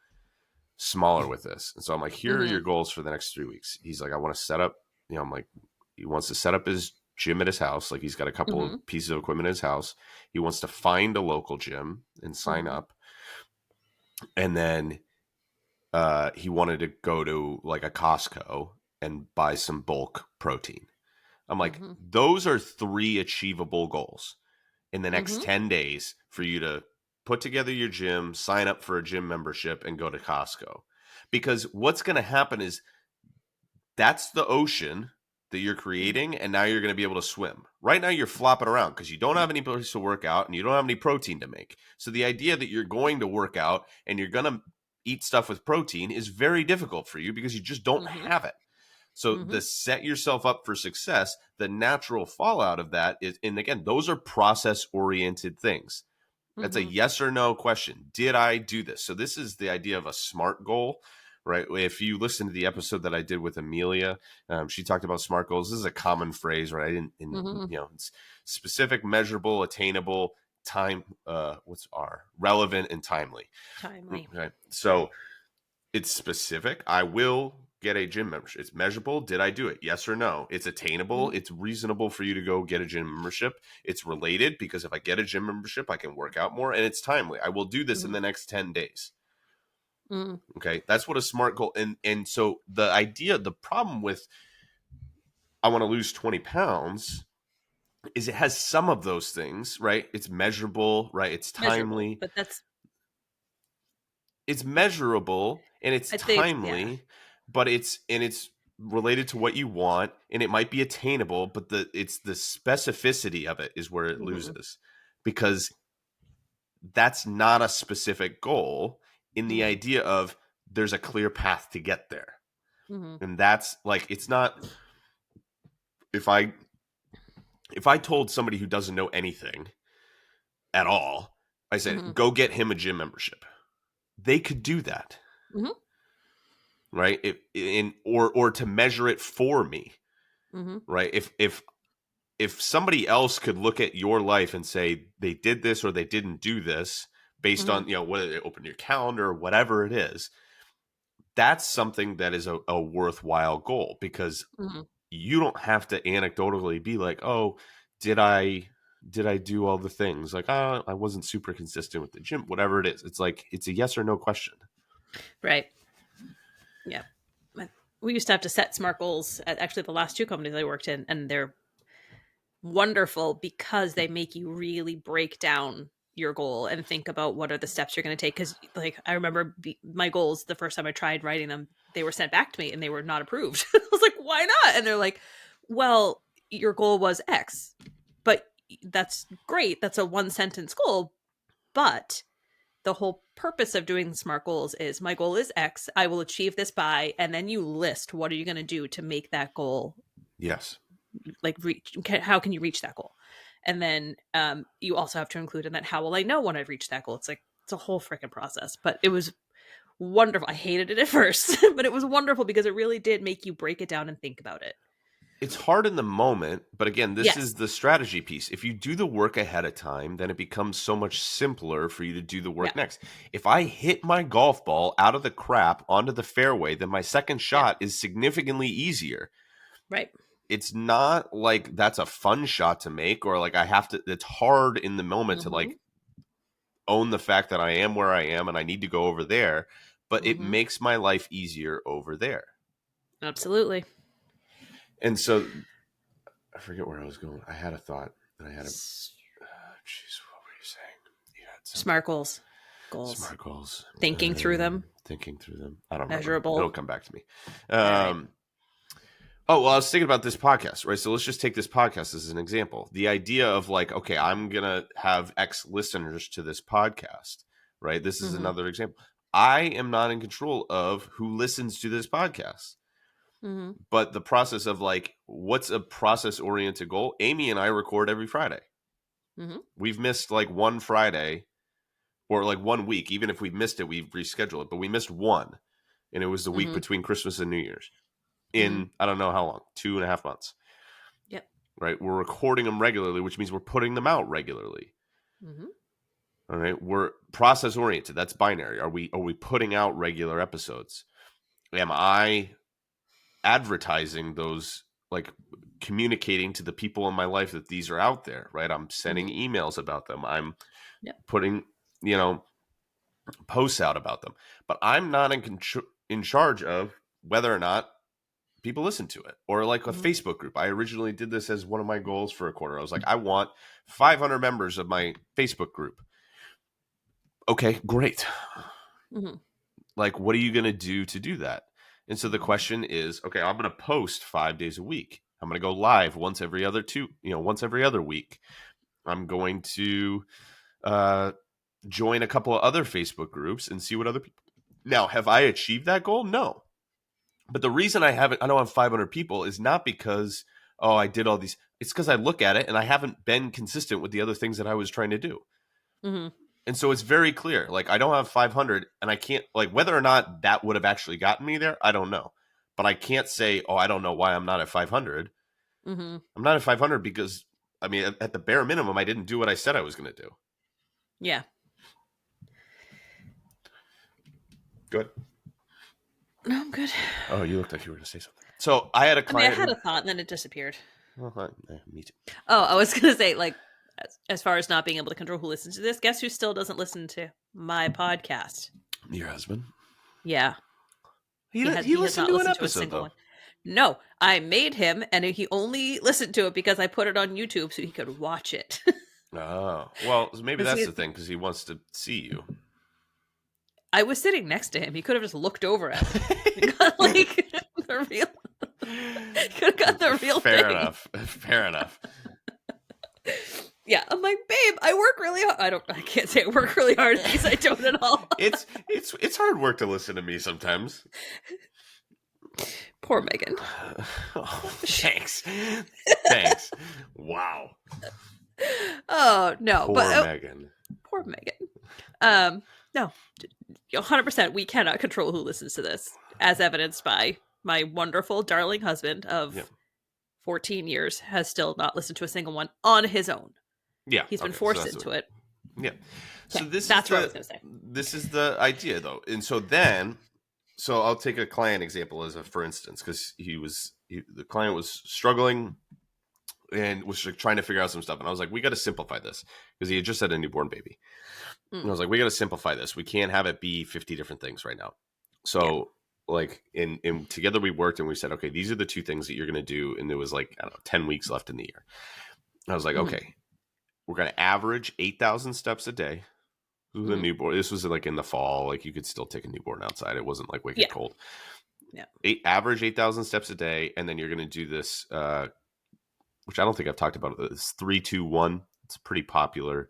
smaller with this. And so I'm like, here are Mm-hmm. your goals for the next 3 weeks. He's like, I want to set up, I'm like, he wants to set up his gym at his house. Like, he's got a couple Mm-hmm. of pieces of equipment in his house. He wants to find a local gym and sign Mm-hmm. up. And then he wanted to go to like a Costco and buy some bulk protein. I'm like, Mm-hmm. those are three achievable goals in the next Mm-hmm. 10 days for you to put together your gym, sign up for a gym membership, and go to Costco. Because what's going to happen is that's the ocean that you're creating, and now you're going to be able to swim. Right now, you're flopping around because you don't have any place to work out and you don't have any protein to make. So the idea that you're going to work out and you're going to eat stuff with protein is very difficult for you because you just don't Mm-hmm. have it. So Mm-hmm. the set yourself up for success, the natural fallout of that is, and again, those are process oriented things. That's a Mm-hmm. yes or no question. Did I do this? So this is the idea of a SMART goal, right? If you listen to the episode that I did with Amelia, she talked about SMART goals. This is a common phrase, right? Mm-hmm. It's specific, measurable, attainable, relevant and timely. Timely. Okay, so it's specific. I will get a gym membership. It's measurable. Did I do it? Yes or no? It's attainable. Mm-hmm. It's reasonable for you to go get a gym membership. It's related because if I get a gym membership, I can work out more, and it's timely. I will do this in Mm-hmm. the next 10 days. Mm-hmm. Okay. That's what a SMART goal, and so the problem with I want to lose 20 pounds is it has some of those things, right? It's measurable, right? It's Measurable, timely, but that's it's measurable and it's I'd say it's timely, but it's related to what you want, and it might be attainable, but it's the specificity of it is where it Mm-hmm. loses, because that's not a specific goal in the Mm-hmm. idea of there's a clear path to get there. Mm-hmm. And that's like, it's not, if I told somebody who doesn't know anything at all, I said, Mm-hmm. go get him a gym membership. They could do that, Mm-hmm. right? Or to measure it for me, Mm-hmm. right? If somebody else could look at your life and say they did this or they didn't do this based Mm-hmm. on, whether they open your calendar or whatever it is, that's something that is a worthwhile goal, because Mm-hmm. you don't have to anecdotally be like, oh, did I do all the things? Like, I wasn't super consistent with the gym, whatever it is. It's like, it's a yes or no question. Right. Yeah. We used to have to set SMART goals at actually the last two companies I worked in, and they're wonderful because they make you really break down your goal and think about what are the steps you're going to take. Because, like, I remember my goals the first time I tried writing them, they were sent back to me and they were not approved. I was like, why not? And they're like, well, your goal was X, but that's great. That's a one sentence goal. But the whole purpose of doing SMART goals is my goal is X. I will achieve this by, and then you list what are you going to do to make that goal, Yes. like, reach. How can you reach that goal? And then you also have to include in that, how will I know when I've reached that goal? It's like, it's a whole freaking process. But it was wonderful. I hated it at first, but it was wonderful because it really did make you break it down and think about it. It's hard in the moment, but again, this Yes. is the strategy piece. If you do the work ahead of time, then it becomes so much simpler for you to do the work Yeah. next. If I hit my golf ball out of the crap onto the fairway, then my second shot is significantly easier. Right. It's not like that's a fun shot to make, or like I have to, it's hard in the moment to like own the fact that I am where I am and I need to go over there, but it makes my life easier over there. Absolutely. And so I forget where I was going. I had a thought and I had a, jeez, what were you saying? You had SMART goals. Smart goals. Thinking through them. Thinking through them. I don't know. Measurable. It'll come back to me. Right. Oh, well, I was thinking about this podcast, right? So let's just take this podcast as an example. The idea of like, okay, I'm going to have X listeners to this podcast, right? This is another example. I am not in control of who listens to this podcast. But the process of like, what's a process-oriented goal? Amy and I record every Friday. We've missed like one Friday or like 1 week. Even if we've missed it, we've rescheduled it. But we missed one. And it was the week between Christmas and New Year's. In I don't know how long, 2.5 months. Yep. Right. We're recording them regularly, which means we're putting them out regularly. All right. We're process oriented. That's binary. Are we putting out regular episodes? Am I advertising those, like communicating to the people in my life that these are out there? Right. I'm sending emails about them. I'm putting, posts out about them. But I'm not in charge of whether or not people listen to it, or like a Facebook group. I originally did this as one of my goals for a quarter. I was like, I want 500 members of my Facebook group. Okay, great. Like, what are you going to do that? And so the question is, okay, I'm going to post 5 days a week. I'm going to go live once every other week. I'm going to join a couple of other Facebook groups and see what other people. Now, have I achieved that goal? No. But the reason I don't have 500 people is not because, I did all these. It's because I look at it and I haven't been consistent with the other things that I was trying to do. And so it's very clear. Like, I don't have 500 and I can't, like, whether or not that would have actually gotten me there, I don't know. But I can't say, I don't know why I'm not at 500. I'm not at 500 because, I mean, at the bare minimum, I didn't do what I said I was going to do. Yeah. Good. No, I'm good. Oh, you looked like you were going to say something. So I had a client. I had a thought and then it disappeared. Me too. Oh, I was going to say, like, as far as not being able to control who listens to this, guess who still doesn't listen to my podcast? Your husband? Yeah. He listened to an episode, though. One. No, I made him, and he only listened to it because I put it on YouTube so he could watch it. Oh, well, maybe that's the thing, because he wants to see you. I was sitting next to him. He could have just looked over at me. Got, like, the real. Could have got the real Fair thing. enough. Fair enough. Yeah, I'm like, babe, I work really hard. I can't say I work really hard at these. I don't at all. It's hard work to listen to me sometimes. Poor Megan. Oh, thanks. Thanks. Wow. Oh no, Poor but Megan. Poor Megan. No, 100%. We cannot control who listens to this, as evidenced by my wonderful, darling husband of 14 years has still not listened to a single one on his own. Yeah, he's been forced into it. Yeah. So that's what I was going to say. This is the idea, though, and so I'll take a client example as for instance, because the client was struggling and was trying to figure out some stuff, and I was like, we got to simplify this, because he had just had a newborn baby, and I was like, we got to simplify this. We can't have it be 50 different things right now. So like in together we worked and we said, okay, these are the 2 things that you're going to do, and there was like, I don't know, 10 weeks left in the year. I was like, okay, We're going to average 8,000 steps a day. This was a Mhm. newborn. This was like in the fall. Like you could still take a newborn outside. It wasn't like wicked Yeah. cold. Yeah. Average 8,000 steps a day. And then you're going to do this, which I don't think I've talked about. It's 3-2-1. It's a pretty popular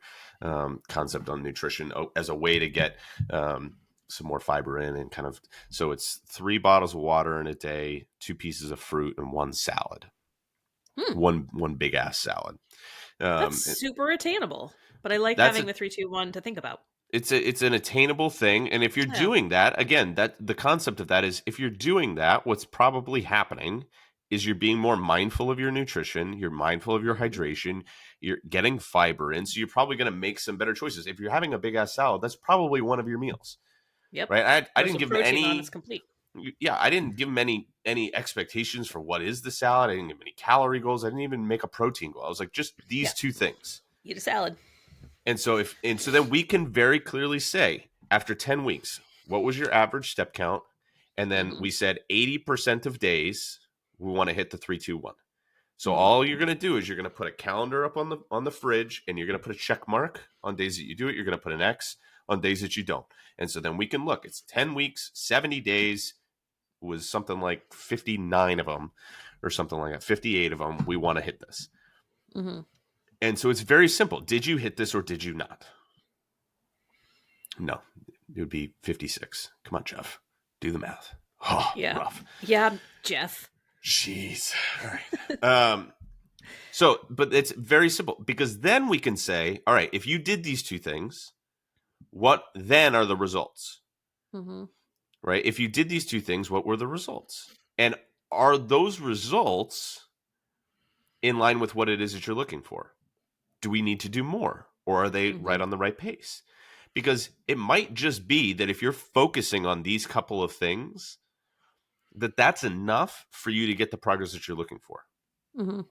concept on nutrition as a way to get some more fiber in and kind of. So it's 3 bottles of water in a day, 2 pieces of fruit, and 1 salad. Hmm. One big ass salad. That's super attainable. But I like That's having the 3-2-1 to think about. it's an attainable thing, and if you're Yeah. doing that, again, that the concept of that is if you're doing that, what's probably happening is you're being more mindful of your nutrition, you're mindful of your Mhm. hydration, you're getting fiber in, so you're probably going to make some better choices. If you're having a big ass salad, that's probably one of your meals, Yep. right? I Throw didn't some give them protein on, it's any, complete. yeah, I didn't give them any expectations for what is the salad. I didn't give them any calorie goals. I didn't even make a protein goal. I was like, just these Yeah. 2 things. Eat a salad. And so then we can very clearly say after 10 weeks, what was your average step count? And then Mhm. we said 80% of days we want to hit the 3-2-1. So Mhm. all you're going to do is you're going to put a calendar up on the fridge and you're going to put a check mark on days that you do it. You're going to put an X on days that you don't. And so then we can look. It's 10 weeks, 70 days was something like 59 of them or something like that. 58 of them. We want to hit this. Mhm. And so it's very simple. Did you hit this or did you not? No, it would be 56. Come on, Jeff. Do the math. Oh, Yeah. rough. Yeah, Jeff. Jeez. All right. But it's very simple because then we can say, all right, if you did these 2 things, what then are the results? Mhm. Right? If you did these 2 things, what were the results? And are those results in line with what it is that you're looking for? Do we need to do more? Or are they right Mhm. on the right pace? Because it might just be that if you're focusing on these couple of things, that's enough for you to get the progress that you're looking for. Mhm.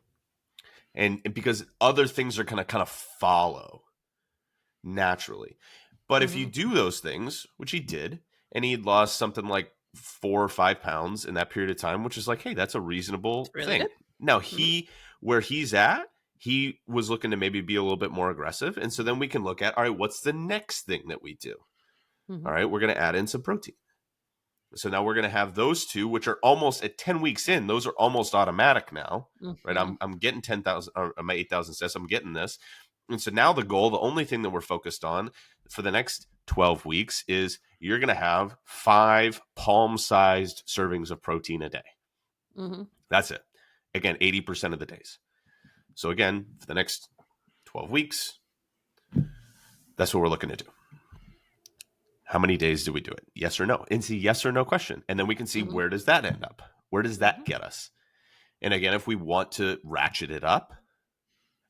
And because other things are going to kind of follow naturally. But if you Mhm. do those things, which he did, and he had lost something like 4 or 5 pounds in that period of time, which is like, hey, that's a It's reasonable really thing. good. Now, Mhm. where he's at, he was looking to maybe be a little bit more aggressive. And so then we can look at, all right, what's the next thing that we do? All Mhm. right, we're going to add in some protein. So now we're going to have those 2, which are almost at 10 weeks in, those are almost automatic now, right? Mhm. I'm getting 10,000 or my 8,000 steps. I'm getting this. And so now the goal, the only thing that we're focused on for the next 12 weeks is you're going to have 5 palm-sized servings of protein a day. Mhm. That's it. Again, 80% of the days. So again, for the next 12 weeks, that's what we're looking to do. How many days do we do it? Yes or no? It's a yes or no question. And then we can see Mhm. where does that end up? Where does that Mhm. get us? And again, if we want to ratchet it up,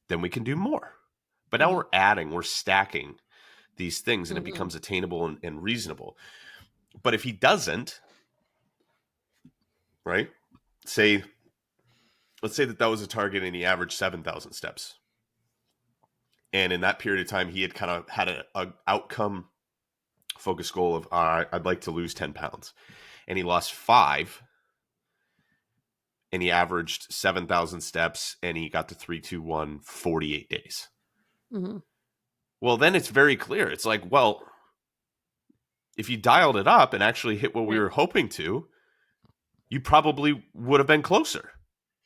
then we can do more. But now Mhm. we're stacking these things and it Mhm. becomes attainable and reasonable. But if he doesn't, right? Say, let's say that was a target and he averaged 7,000 steps. And in that period of time, he had kind of had a outcome focus goal of, I'd like to lose 10 pounds. And he lost 5 and he averaged 7,000 steps and he got to 3-2-1 48 days. Mhm. Well, then it's very clear. It's like, well, if you dialed it up and actually hit what we Right. were hoping to, you probably would have been closer.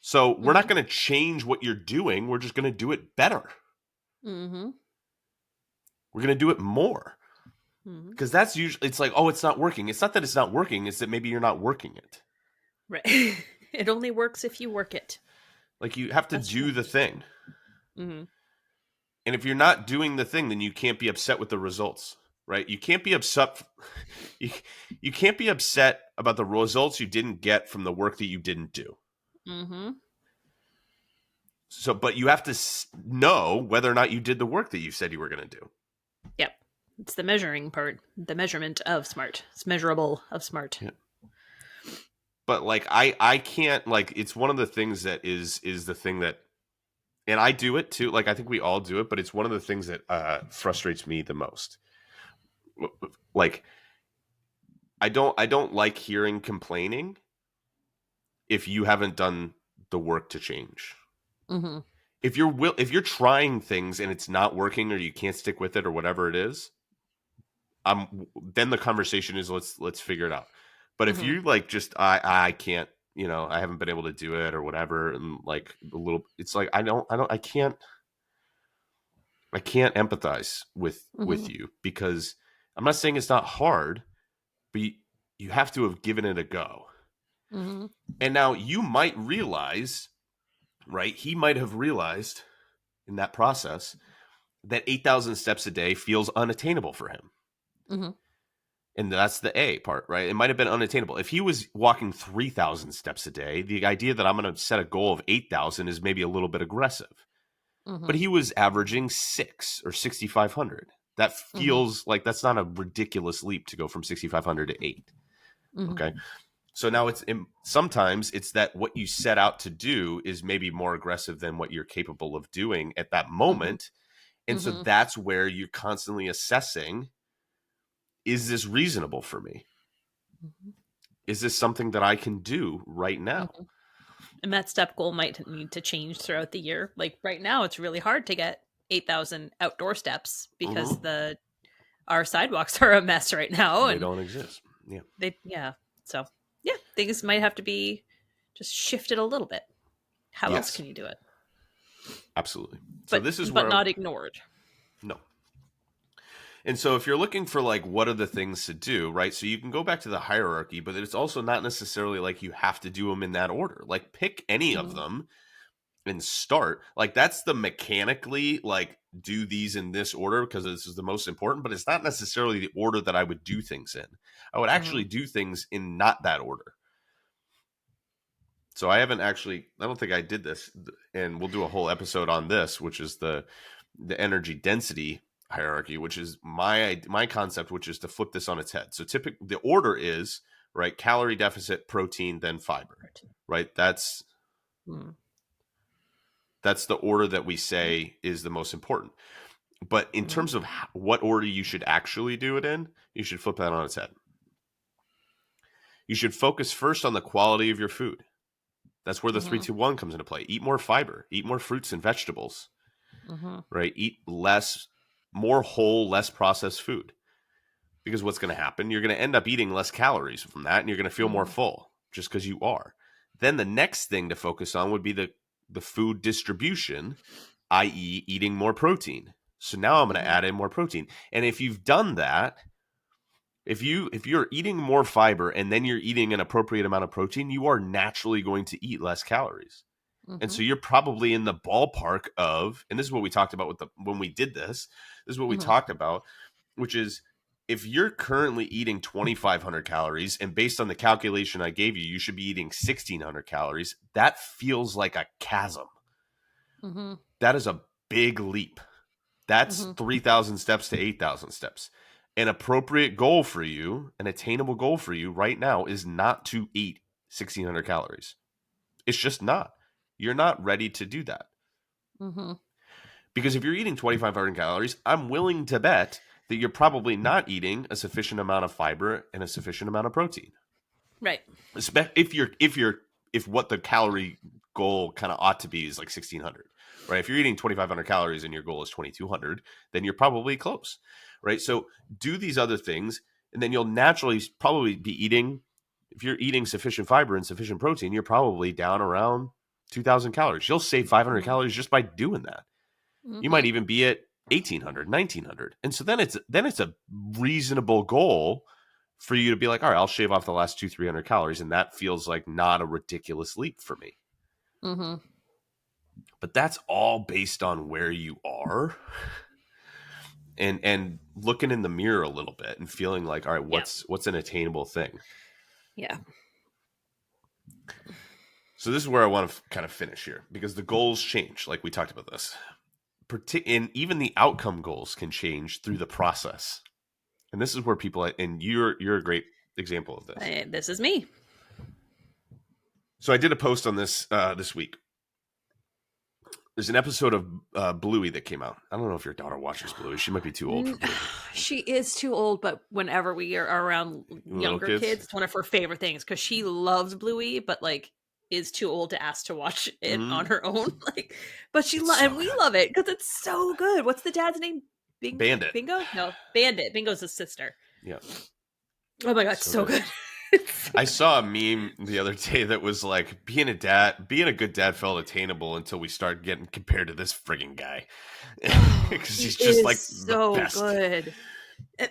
So we're not Mhm. going to change what you're doing. We're just going to do it better. Mhm. We're going to do it more. Mhm. Because that's usually, it's like, oh, it's not working. It's not that it's not working. It's that maybe you're not working it. Right. It only works if you work it. Like you have to That's true. do the thing. Mhm. And if you're not doing the thing, then you can't be upset with the results, right? You can't be upset. You, you can't be upset about the results you didn't get from the work that you didn't do. Mhm. So, but you have to know whether or not you did the work that you said you were going to do. Yep. It's the measuring part, the measurement of smart. It's measurable of smart. Yeah. But like, I can't, like, it's one of the things that is the thing that, and I do it too. Like, I think we all do it, but it's one of the things that frustrates me the most. Like, I don't like hearing complaining if you haven't done the work to change. Mhm. if you're trying things and it's not working or you can't stick with it or whatever it is, then the conversation is let's figure it out. But if Mhm. you like just I can't, I haven't been able to do it or whatever, and like a little, it's like I can't empathize with Mhm. you, because I'm not saying it's not hard, but you have to have given it a go. Mhm. And now you might realize, right? He might have realized in that process that 8,000 steps a day feels unattainable for him. Mhm. And that's the A part, right? It might have been unattainable. If he was walking 3,000 steps a day, the idea that I'm going to set a goal of 8,000 is maybe a little bit aggressive. But Mhm. he was averaging 6 or 6,500. That Mhm. feels like that's not a ridiculous leap to go from 6,500 to 8. Mhm. Okay. So now sometimes it's that what you set out to do is maybe more aggressive than what you're capable of doing at that Mhm. moment. And so Mhm. that's where you're constantly assessing, is this reasonable for me? Mhm. Is this something that I can do right now? Mhm. And that step goal might need to change throughout the year. Like right now, it's really hard to get 8,000 outdoor steps because Mm-hmm. the our sidewalks are a mess right now, They and don't exist. Yeah. yeah. So yeah, things might have to be just shifted a little bit. How else Yes, can you do it? absolutely. So But this is but where not ignored. no. And so if you're looking for like what are the things to do, right? So you can go back to the hierarchy, but it's also not necessarily like you have to do them in that order. Like pick any of Mhm. them and start. Like that's the mechanically like do these in this order because this is the most important, but it's not necessarily the order that I would do things in. I would actually Mhm. do things in not that order. So I don't think I did this, and we'll do a whole episode on this, which is the energy density hierarchy, which is my concept, which is to flip this on its head. So typically the order is, right, calorie deficit, protein, then fiber, right? Mhm. That's the order that we say is the most important. But in Mhm. terms of what order you should actually do it in, you should flip that on its head. You should focus first on the quality of your food. That's where the three, Mhm. two, one comes into play. Eat more fiber, eat more fruits and vegetables, Mhm. right? Eat more whole, less processed food. Because what's going to happen, you're going to end up eating less calories from that, and you're going to feel more Mhm. full just because you are. Then the next thing to focus on would be the food distribution, i.e., eating more protein. So now I'm going to Mhm. add in more protein. And if you've done that, if you're eating more fiber and then you're eating an appropriate amount of protein, you are naturally going to eat less calories. And Mhm. so you're probably in the ballpark of, and this is what we talked about when we did this. This is what we Mhm. talked about, which is if you're currently eating 2,500 calories, and based on the calculation I gave you, you should be eating 1,600 calories. That feels like a chasm. Mhm. That is a big leap. That's Mhm. 3,000 steps to 8,000 steps. An appropriate goal for you, an attainable goal for you right now is not to eat 1,600 calories. It's just not. You're not ready to do that. Mhm. Because if you're eating 2,500 calories, I'm willing to bet that you're probably not eating a sufficient amount of fiber and a sufficient amount of protein. Right. If what the calorie goal kind of ought to be is like 1,600, right? If you're eating 2,500 calories and your goal is 2,200, then you're probably close, right? So do these other things, and then you'll naturally probably be eating. If you're eating sufficient fiber and sufficient protein, you're probably down around 2,000 calories. You'll save 500 Mhm. calories just by doing that. You might Mhm. even be at 1,800, 1,900, and so then it's a reasonable goal for you to be like, all right, I'll shave off the last 200-300 calories, and that feels like not a ridiculous leap for me. Mhm. But that's all based on where you are, and looking in the mirror a little bit and feeling like, all right, Yeah. what's an attainable thing. Yeah. So this is where I want to kind of finish here, because the goals change, like we talked about this. And even the outcome goals can change through the process. And this is where people, and you're a great example of this. This is me. So I did a post on this this week. There's an episode of Bluey that came out. I don't know if your daughter watches Bluey. She might be too old for N- Bluey. She is too old, but whenever we are around Little younger kids. kids, it's one of her favorite things because she loves Bluey, but like is too old to ask to watch it on Mm, her own. Like, but it's and so we good. love it because it's so good. What's the dad's name? Bandit. Bingo? No, Bandit. Bingo's his sister. Yeah, Oh my god, it's so so good. good. It's so I good. saw a meme the other day that was like being a good dad felt attainable until we start getting compared to this frigging guy Oh, because he he's just is like the so best. good.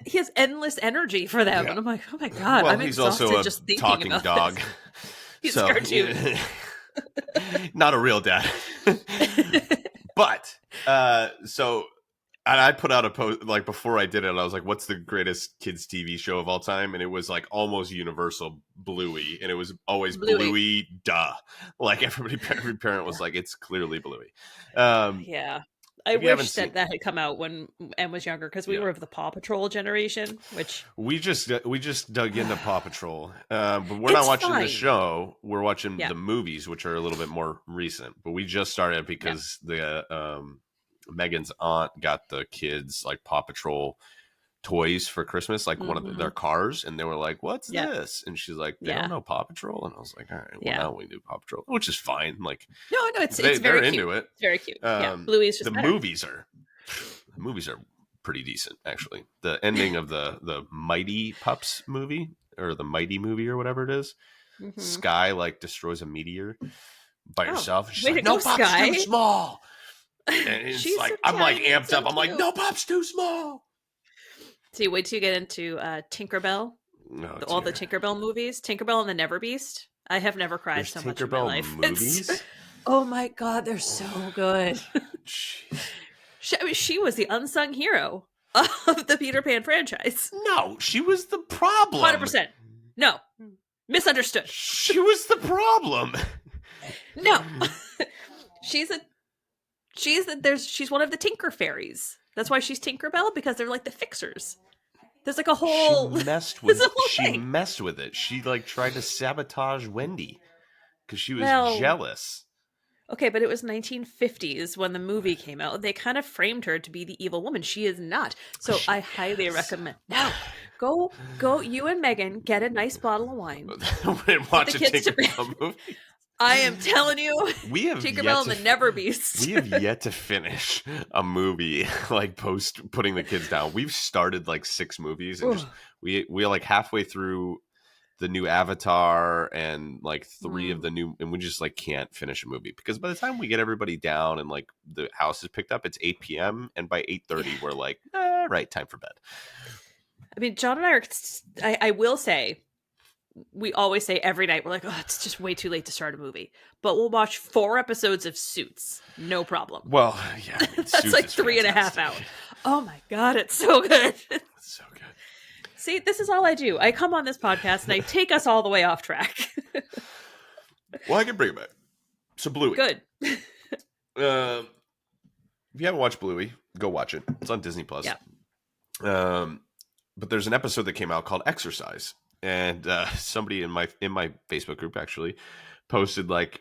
He has endless energy for them, Yeah. and I'm like, oh my god, Well, I'm he's also exhausted a just thinking talking about this. dog, He's a so cartoon. not a real dad. But so and I put out a post like before I did it. I was like, "What's the greatest kids TV show of all time?" And it was like almost universal Bluey, and it was always Bluey. Bluey. Duh! Like every parent was Yeah. like, "It's clearly Bluey." Um, Yeah. I if you haven't wish that seen, that had come out when Em was younger because we yeah, were of the Paw Patrol generation, which we just dug into Paw Patrol, but we're not it's watching the fine. show. We're watching Yeah. the movies, which are a little bit more recent. But we just started Yeah. because the Megan's aunt got the kids like Paw Patrol toys for Christmas, like one of Hmm. their cars, and they were like, "What's Yeah. this?" And she's like, "They don't Yeah. know Paw Patrol," and I was like, "All right, well Yeah. now we do Paw Patrol," which is fine. Like No, no, it's they're very cute. into it. It's very cute. Yeah. Bluey is The just better. movies are pretty decent actually. The ending of the Mighty Pups movie or the Mighty movie or whatever it is, Hmm. Sky like destroys a meteor by Oh, herself. And she's way to like, go, "No, Pop's too Sky. small." And it's She's so like I'm like tiny and amped so up. I'm like, cute. "No, Pop's too small." See, wait till you get into Tinkerbell, Oh all the dear. Tinkerbell movies, Tinkerbell and the Never Beast. I have never cried There's so much in my Tinkerbell life. It's movies. oh my god, they're so good. Jeez. I mean, she was the unsung hero of the Peter Pan franchise. No, she was the problem. 100%. No, misunderstood. She was the problem. No, she's a she's one of the Tinker fairies. That's why she's Tinkerbell because they're like the fixers. There's like a She whole messed there's with a whole she thing. messed with it. She like tried to sabotage Wendy because she was Well, jealous. okay, but it was 1950s when the movie came out. They kind of framed her to be the evil woman. She is not. So She I highly is. recommend. No, go. You and Megan get a nice bottle of wine. And Put the watch a kids to Tinkerbell bed. movie. I am telling you, We have yet Tinkerbell and to the Never Beast. we have yet to finish a movie like post putting the kids down. We've started like 6 movies and just we're like halfway through the new Avatar and like 3 of Mm. the new, and we just like can't finish a movie because by the time we get everybody down and like the house is picked up, it's 8 p.m. and by 8:30 we're like, right, time for bed. I mean, John and I are. I will say, we always say every night we're like, oh, it's just way too late to start a movie, but we'll watch 4 episodes of Suits, no problem. Well, yeah, I mean, That's Suits like is 3.5 fantastic. hours. Oh my god, it's so good. It's so good. See, this is all I do. I come on this podcast and I take us all the way off track. Well, I can bring it back. So Bluey. Good. If you haven't watched Bluey, go watch it. It's on Disney Plus. Yeah. But there's an episode that came out called Exercise, and somebody in my Facebook group actually posted like,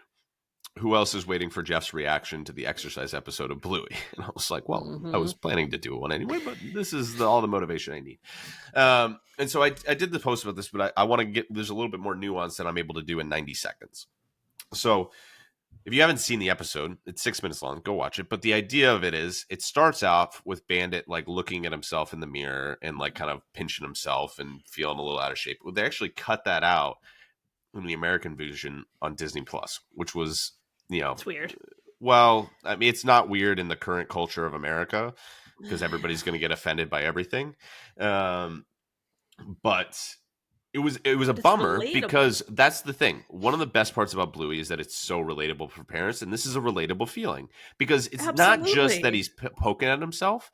"Who else is waiting for Jeff's reaction to the Exercise episode of Bluey?" And I was like, "Well, I was planning to do one anyway, but this is all the motivation I need." And so I did the post about this, but I want to get there's a little bit more nuance that I'm able to do in 90 seconds. So if you haven't seen the episode, it's 6 minutes long. Go watch it. But the idea of it is it starts off with Bandit like looking at himself in the mirror and like kind of pinching himself and feeling a little out of shape. Well, they actually cut that out in the American version on Disney Plus, which was, It's weird. well, I mean, it's not weird in the current culture of America because everybody's going to get offended by everything. But it was a It's bummer relatable. because that's the thing. One of the best parts about Bluey is that it's so relatable for parents, and this is a relatable feeling because it's not just that Absolutely. he's poking at himself;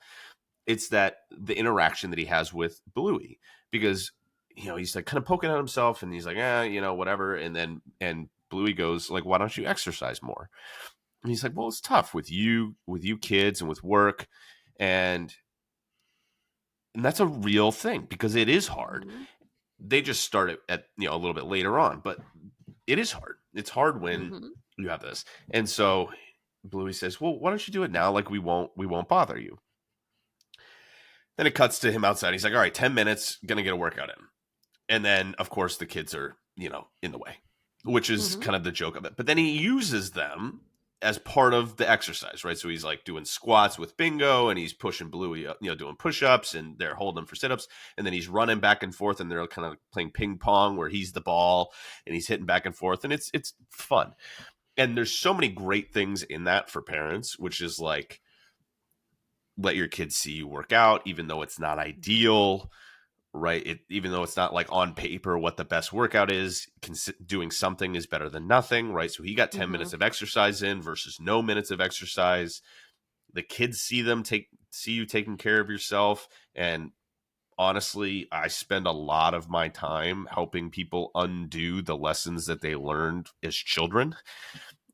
it's that the interaction that he has with Bluey because he's like kind of poking at himself, and he's like, whatever, and Bluey goes like, "Why don't you exercise more?" And he's like, "Well, it's tough with you kids and with work, and that's a real thing because it is hard." Mhm. They just start it at a little bit later on, but it is hard. It's hard when Mhm. you have this. And so Bluey says, "Well, why don't you do it now? Like we won't bother you." Then it cuts to him outside. He's like, "All right, 10 minutes, gonna get a workout in." And then of course the kids are, in the way. which is Mm-hmm. kind of the joke of it. But then he uses them as part of the exercise, right? So he's like doing squats with Bingo, and he's pushing Bluey, doing push-ups, and they're holding him for sit-ups, and then he's running back and forth, and they're kind of playing ping pong where he's the ball and he's hitting back and forth, and it's fun. And there's so many great things in that for parents, which is like, let your kids see you work out, even though it's not ideal, right? Even though it's not like on paper what the best workout is, doing something is better than nothing, right? So he got 10 Mm-hmm. minutes of exercise in versus no minutes of exercise. The kids see you taking care of yourself. And honestly, I spend a lot of my time helping people undo the lessons that they learned as children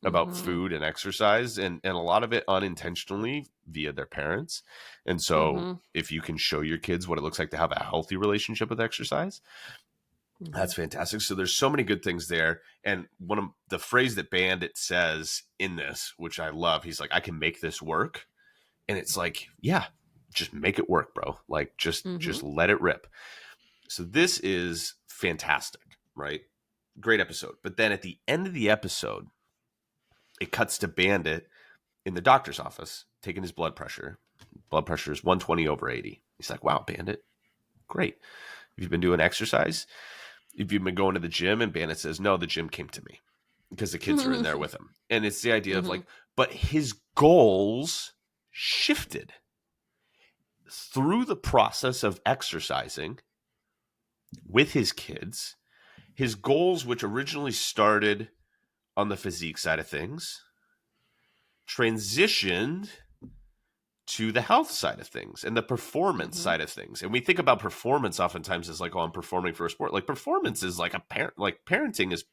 about Mm-hmm. food and exercise, and a lot of it unintentionally via their parents. And so Mm-hmm. if you can show your kids what it looks like to have a healthy relationship with exercise, Mm-hmm. that's fantastic. So there's so many good things there. And one of the phrase that Bandit says in this, which I love, he's like, I can make this work. And it's like, yeah, just make it work, bro. Like Mm-hmm. just let it rip. So this is fantastic, right? Great episode. But then at the end of the episode, it cuts to Bandit in the doctor's office taking his blood pressure. Blood pressure is 120 over 80. He's like, wow, Bandit, great. Have you been doing exercise? If you've been going to the gym? And Bandit says, no, the gym came to me because the kids are in there with him. And it's the idea of Mm-hmm. like, but his goals shifted through the process of exercising with his kids. His goals, which originally started on the physique side of things, transitioned to the health side of things and the performance Mm-hmm. side of things. And we think about performance oftentimes as like, oh, I'm performing for a sport. Like performance is like a parent, like parenting is,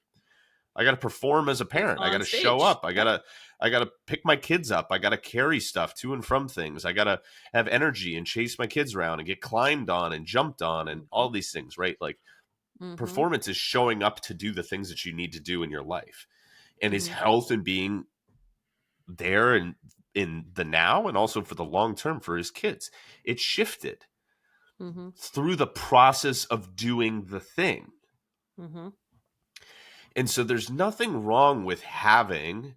I got to perform as a Being parent. I got on to show stage. up. Yep. I got to pick my kids up. I got to carry stuff to and from things. I got to have energy and chase my kids around and get climbed on and jumped on and Mm-hmm. all these things, right? Like Mm-hmm. performance is showing up to do the things that you need to do in your life. And his Mm-hmm. health and being there and in the now and also for the long term for his kids. It shifted Mm-hmm. through the process of doing the thing. Mm-hmm. And so there's nothing wrong with having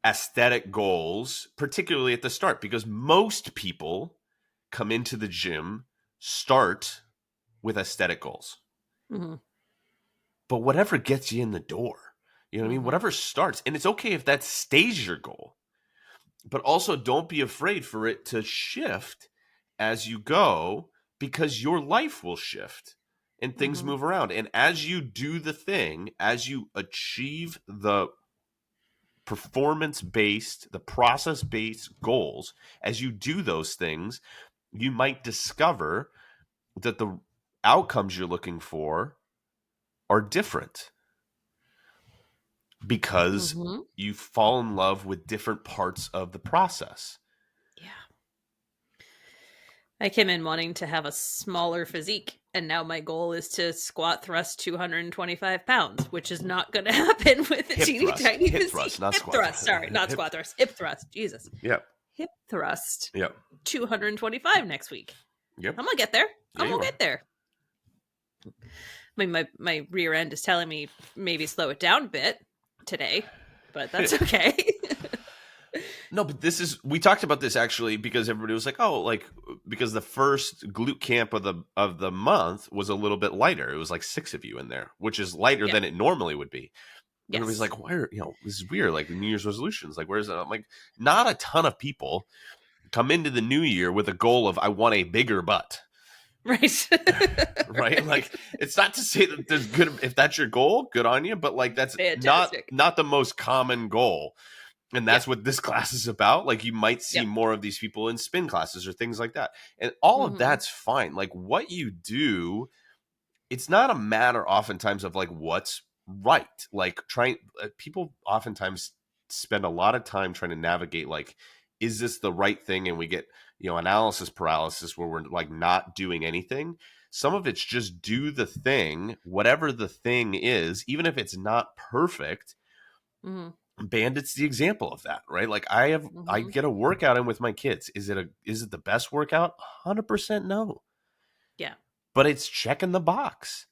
aesthetic goals, particularly at the start, because most people come into the gym, start with aesthetic goals. Mm-hmm. But whatever gets you in the door, you know what I mean? Mm-hmm. Whatever starts. And it's okay if that stays your goal. But also don't be afraid for it to shift as you go, because your life will shift and things Mm-hmm. move around. And as you do the thing, as you achieve the performance based, the process based goals, as you do those things, you might discover that the outcomes you're looking for are different because Mm-hmm. you fall in love with different parts of the process. Yeah. I came in wanting to have a smaller physique, and now my goal is to squat thrust 225 pounds, which is not going to happen with a teeny tiny Hip thrust, physique. not Hip squat thrust, thrust. sorry, not Hip, squat thrust. Hip thrust, Jesus. yep, Hip thrust yep, 225 next week. yep. I'm gonna get there. Yeah, I'm you gonna are. get there. I mean, my rear end is telling me maybe slow it down a bit today, but that's okay. No, but we talked about this actually because everybody was like, oh, like because the first glute camp of the month was a little bit lighter. It was like 6 of you in there, which is lighter Yeah. than it normally would be. And everybody's Yes. like, why are, this is weird, like New Year's resolutions, like where's that? I'm like, not a ton of people come into the new year with a goal of I want a bigger butt. Right. Right? Like it's not to say that there's good, if that's your goal, good on you, but like that's Fantastic. not the most common goal. And Yeah. that's what this class is about. Like you might see Yep. more of these people in spin classes or things like that. And all of Mm-hmm. that's fine. Like what you do, it's not a matter oftentimes of like what's right. Like trying people oftentimes spend a lot of time trying to navigate like, is this the right thing? And we get, analysis paralysis where we're like not doing anything. Some of it's just do the thing, whatever the thing is, even if it's not perfect. Mm-hmm. Bandit's the example of that, right? Like I Mm-hmm. get a workout in with my kids. Is it the best workout? 100% no. Yeah. But it's checking the box.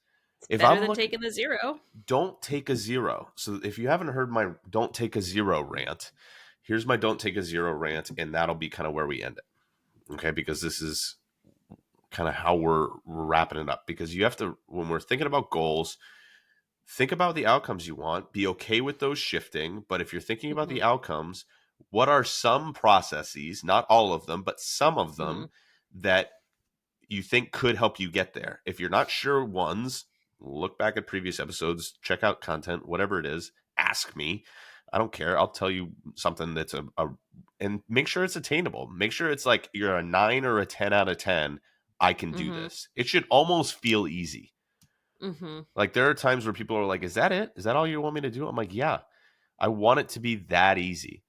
If Better I'm than looking, taking the 0. don't take a 0. So if you haven't heard my don't take a 0 rant, here's my don't take a 0 rant, and that'll be kind of where we end it. Okay, because this is kind of how we're wrapping it up. Because you have to, when we're thinking about goals, think about the outcomes you want, be okay with those shifting. But if you're thinking about Mhm. the outcomes, what are some processes, not all of them, but some of them Mhm. that you think could help you get there? If you're not sure ones, look back at previous episodes, check out content, whatever it is, ask me. I don't care. I'll tell you something that's and make sure it's attainable. Make sure it's like you're a 9 or a 10 out of 10. I can do Mhm. this. It should almost feel easy. Mhm. Like there are times where people are like, "Is that it? Is that all you want me to do?" I'm like, "Yeah, I want it to be that easy."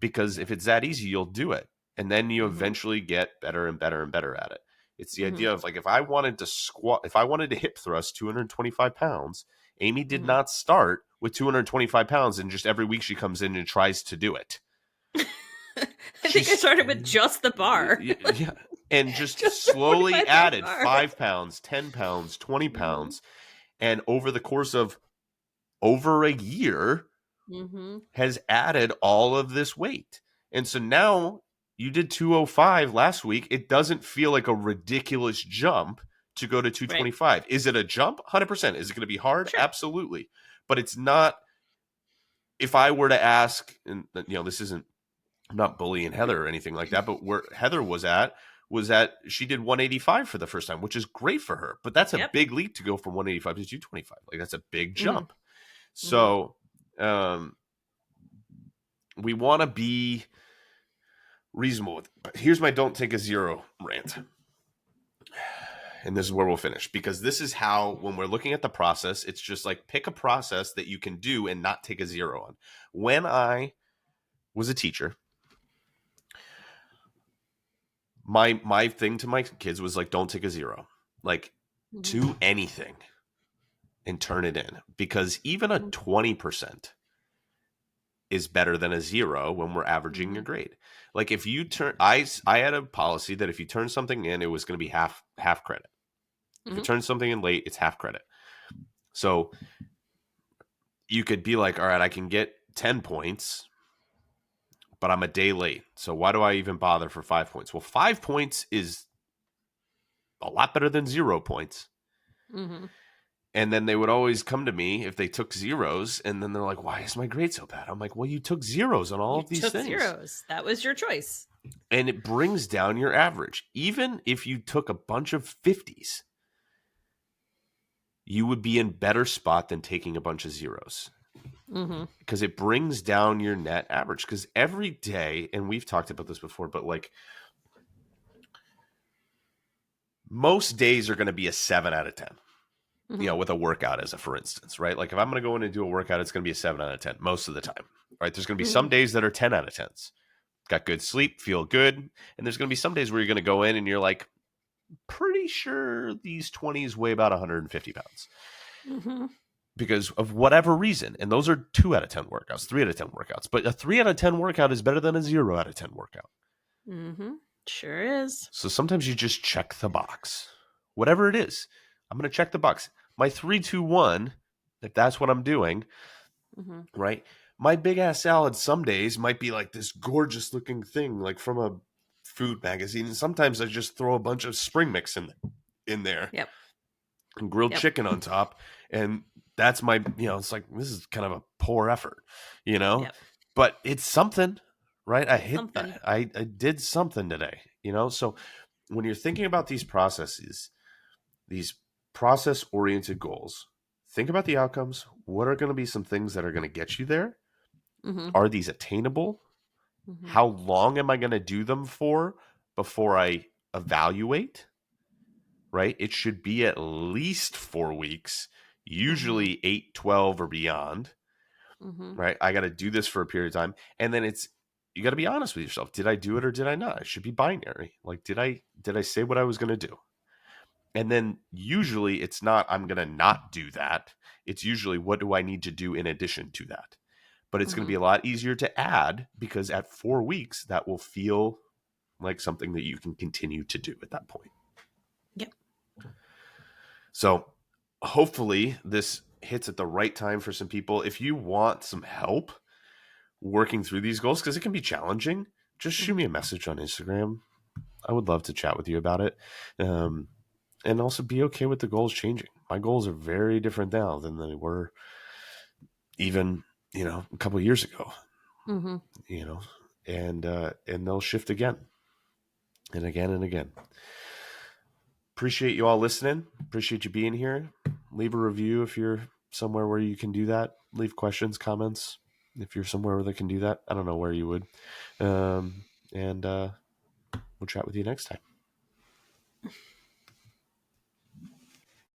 Because if it's that easy, you'll do it. And then you Mhm. eventually get better and better and better at it. It's the Mhm. idea of like if I wanted to squat, if I wanted to hip thrust 225 pounds, Amy did Mhm. not start with 225 pounds and just every week she comes in and tries to do it. I think I She's, started with just the bar. yeah, and just Just the slowly 45-pound added bar. 5 pounds, 10 pounds, 20 Mhm. pounds. And over the course of over a year, Mhm. has added all of this weight. And so now you did 205 last week. It doesn't feel like a ridiculous jump to go to Right. 225. Is it a jump? 100%. Is it going to be hard? Sure. Absolutely. But it's not. If I were to ask, and this isn't, I'm not bullying Heather or anything like that, but where Heather was at she did 185 for the first time, which is great for her. But that's a Yep. big leap to go from 185 to 225. Like that's a big Mhm. jump. Mhm. So um, we want to be reasonable with it. But here's my don't take a 0 rant. And this is where we'll finish because this is how, when we're looking at the process, it's just like pick a process that you can do and not take a 0 on. When I was a teacher, my thing to my kids was like, don't take a 0. Like, Mhm. do anything and turn it in because even a Mhm. 20% is better than a 0 when we're averaging your Mhm. grade. Like if you turn, I had a policy that if you turn something in, it was going to be half credit. If you Mhm. turn something in late, it's half credit. So you could be like, all right, I can get 10 points, but I'm a day late. So why do I even bother for 5 points? Well, 5 points is a lot better than 0 points. Mhm. And then they would always come to me if they took zeros. And then they're like, why is my grade so bad? I'm like, well, you took zeros on all You of these took things. zeros. That was your choice. And it brings down your average. Even if you took a bunch of 50s, you would be in better spot than taking a bunch of zeros. Mhm. Because it brings down your net average. Because every day, and we've talked about this before, but like most days are going to be a 7 out of 10, Mhm. with a workout as a for instance, right? Like if I'm going to go in and do a workout, it's going to be a 7 out of 10 most of the time, right? There's going to be some Mhm. days that are 10 out of 10s. Got good sleep, feel good. And there's going to be some days where you're going to go in and you're like, pretty sure these 20s weigh about 150 pounds Mhm. because of whatever reason. And those are 2 out of 10 workouts, 3 out of 10 workouts. But a 3 out of 10 workout is better than a 0 out of 10 workout. Mhm. Sure is. So sometimes you just check the box. Whatever it is, I'm going to check the box. My 3-2-1, if that's what I'm doing, Mhm. right? My big ass salad some days might be like this gorgeous looking thing, like from a food magazine. And sometimes I just throw a bunch of spring mix in there Yep. and grilled Yep. chicken on top. And that's my, it's like, this is kind of a poor effort, you know, Yep. but it's something, right? Something. I did something today, So when you're thinking about these processes, these process oriented goals, think about the outcomes. What are going to be some things that are going to get you there? Mhm. Are these attainable? Mhm. How long am I going to do them for before I evaluate? Right? It should be at least 4 weeks, Mhm. usually 8, 12, or beyond. Mhm. Right? I got to do this for a period of time. And then you got to be honest with yourself. Did I do it or did I not? It should be binary. Like, did I say what I was going to do? And then usually it's not, I'm going to not do that. It's usually, what do I need to do in addition to that? But it's going to be Mhm. a lot easier to add because at 4 weeks, that will feel like something that you can continue to do at that point. Yep. So hopefully this hits at the right time for some people. If you want some help working through these goals, because it can be challenging, just shoot Mhm. me a message on Instagram. I would love to chat with you about it. Um, and also be okay with the goals changing. My goals are very different now than they were even, a couple of years ago, Mhm. you know, and they'll shift again and again and again. Appreciate you all listening. Appreciate you being here. Leave a review if you're somewhere where you can do that. Leave questions, comments if you're somewhere where they can do that. I don't know where you would. And we'll chat with you next time.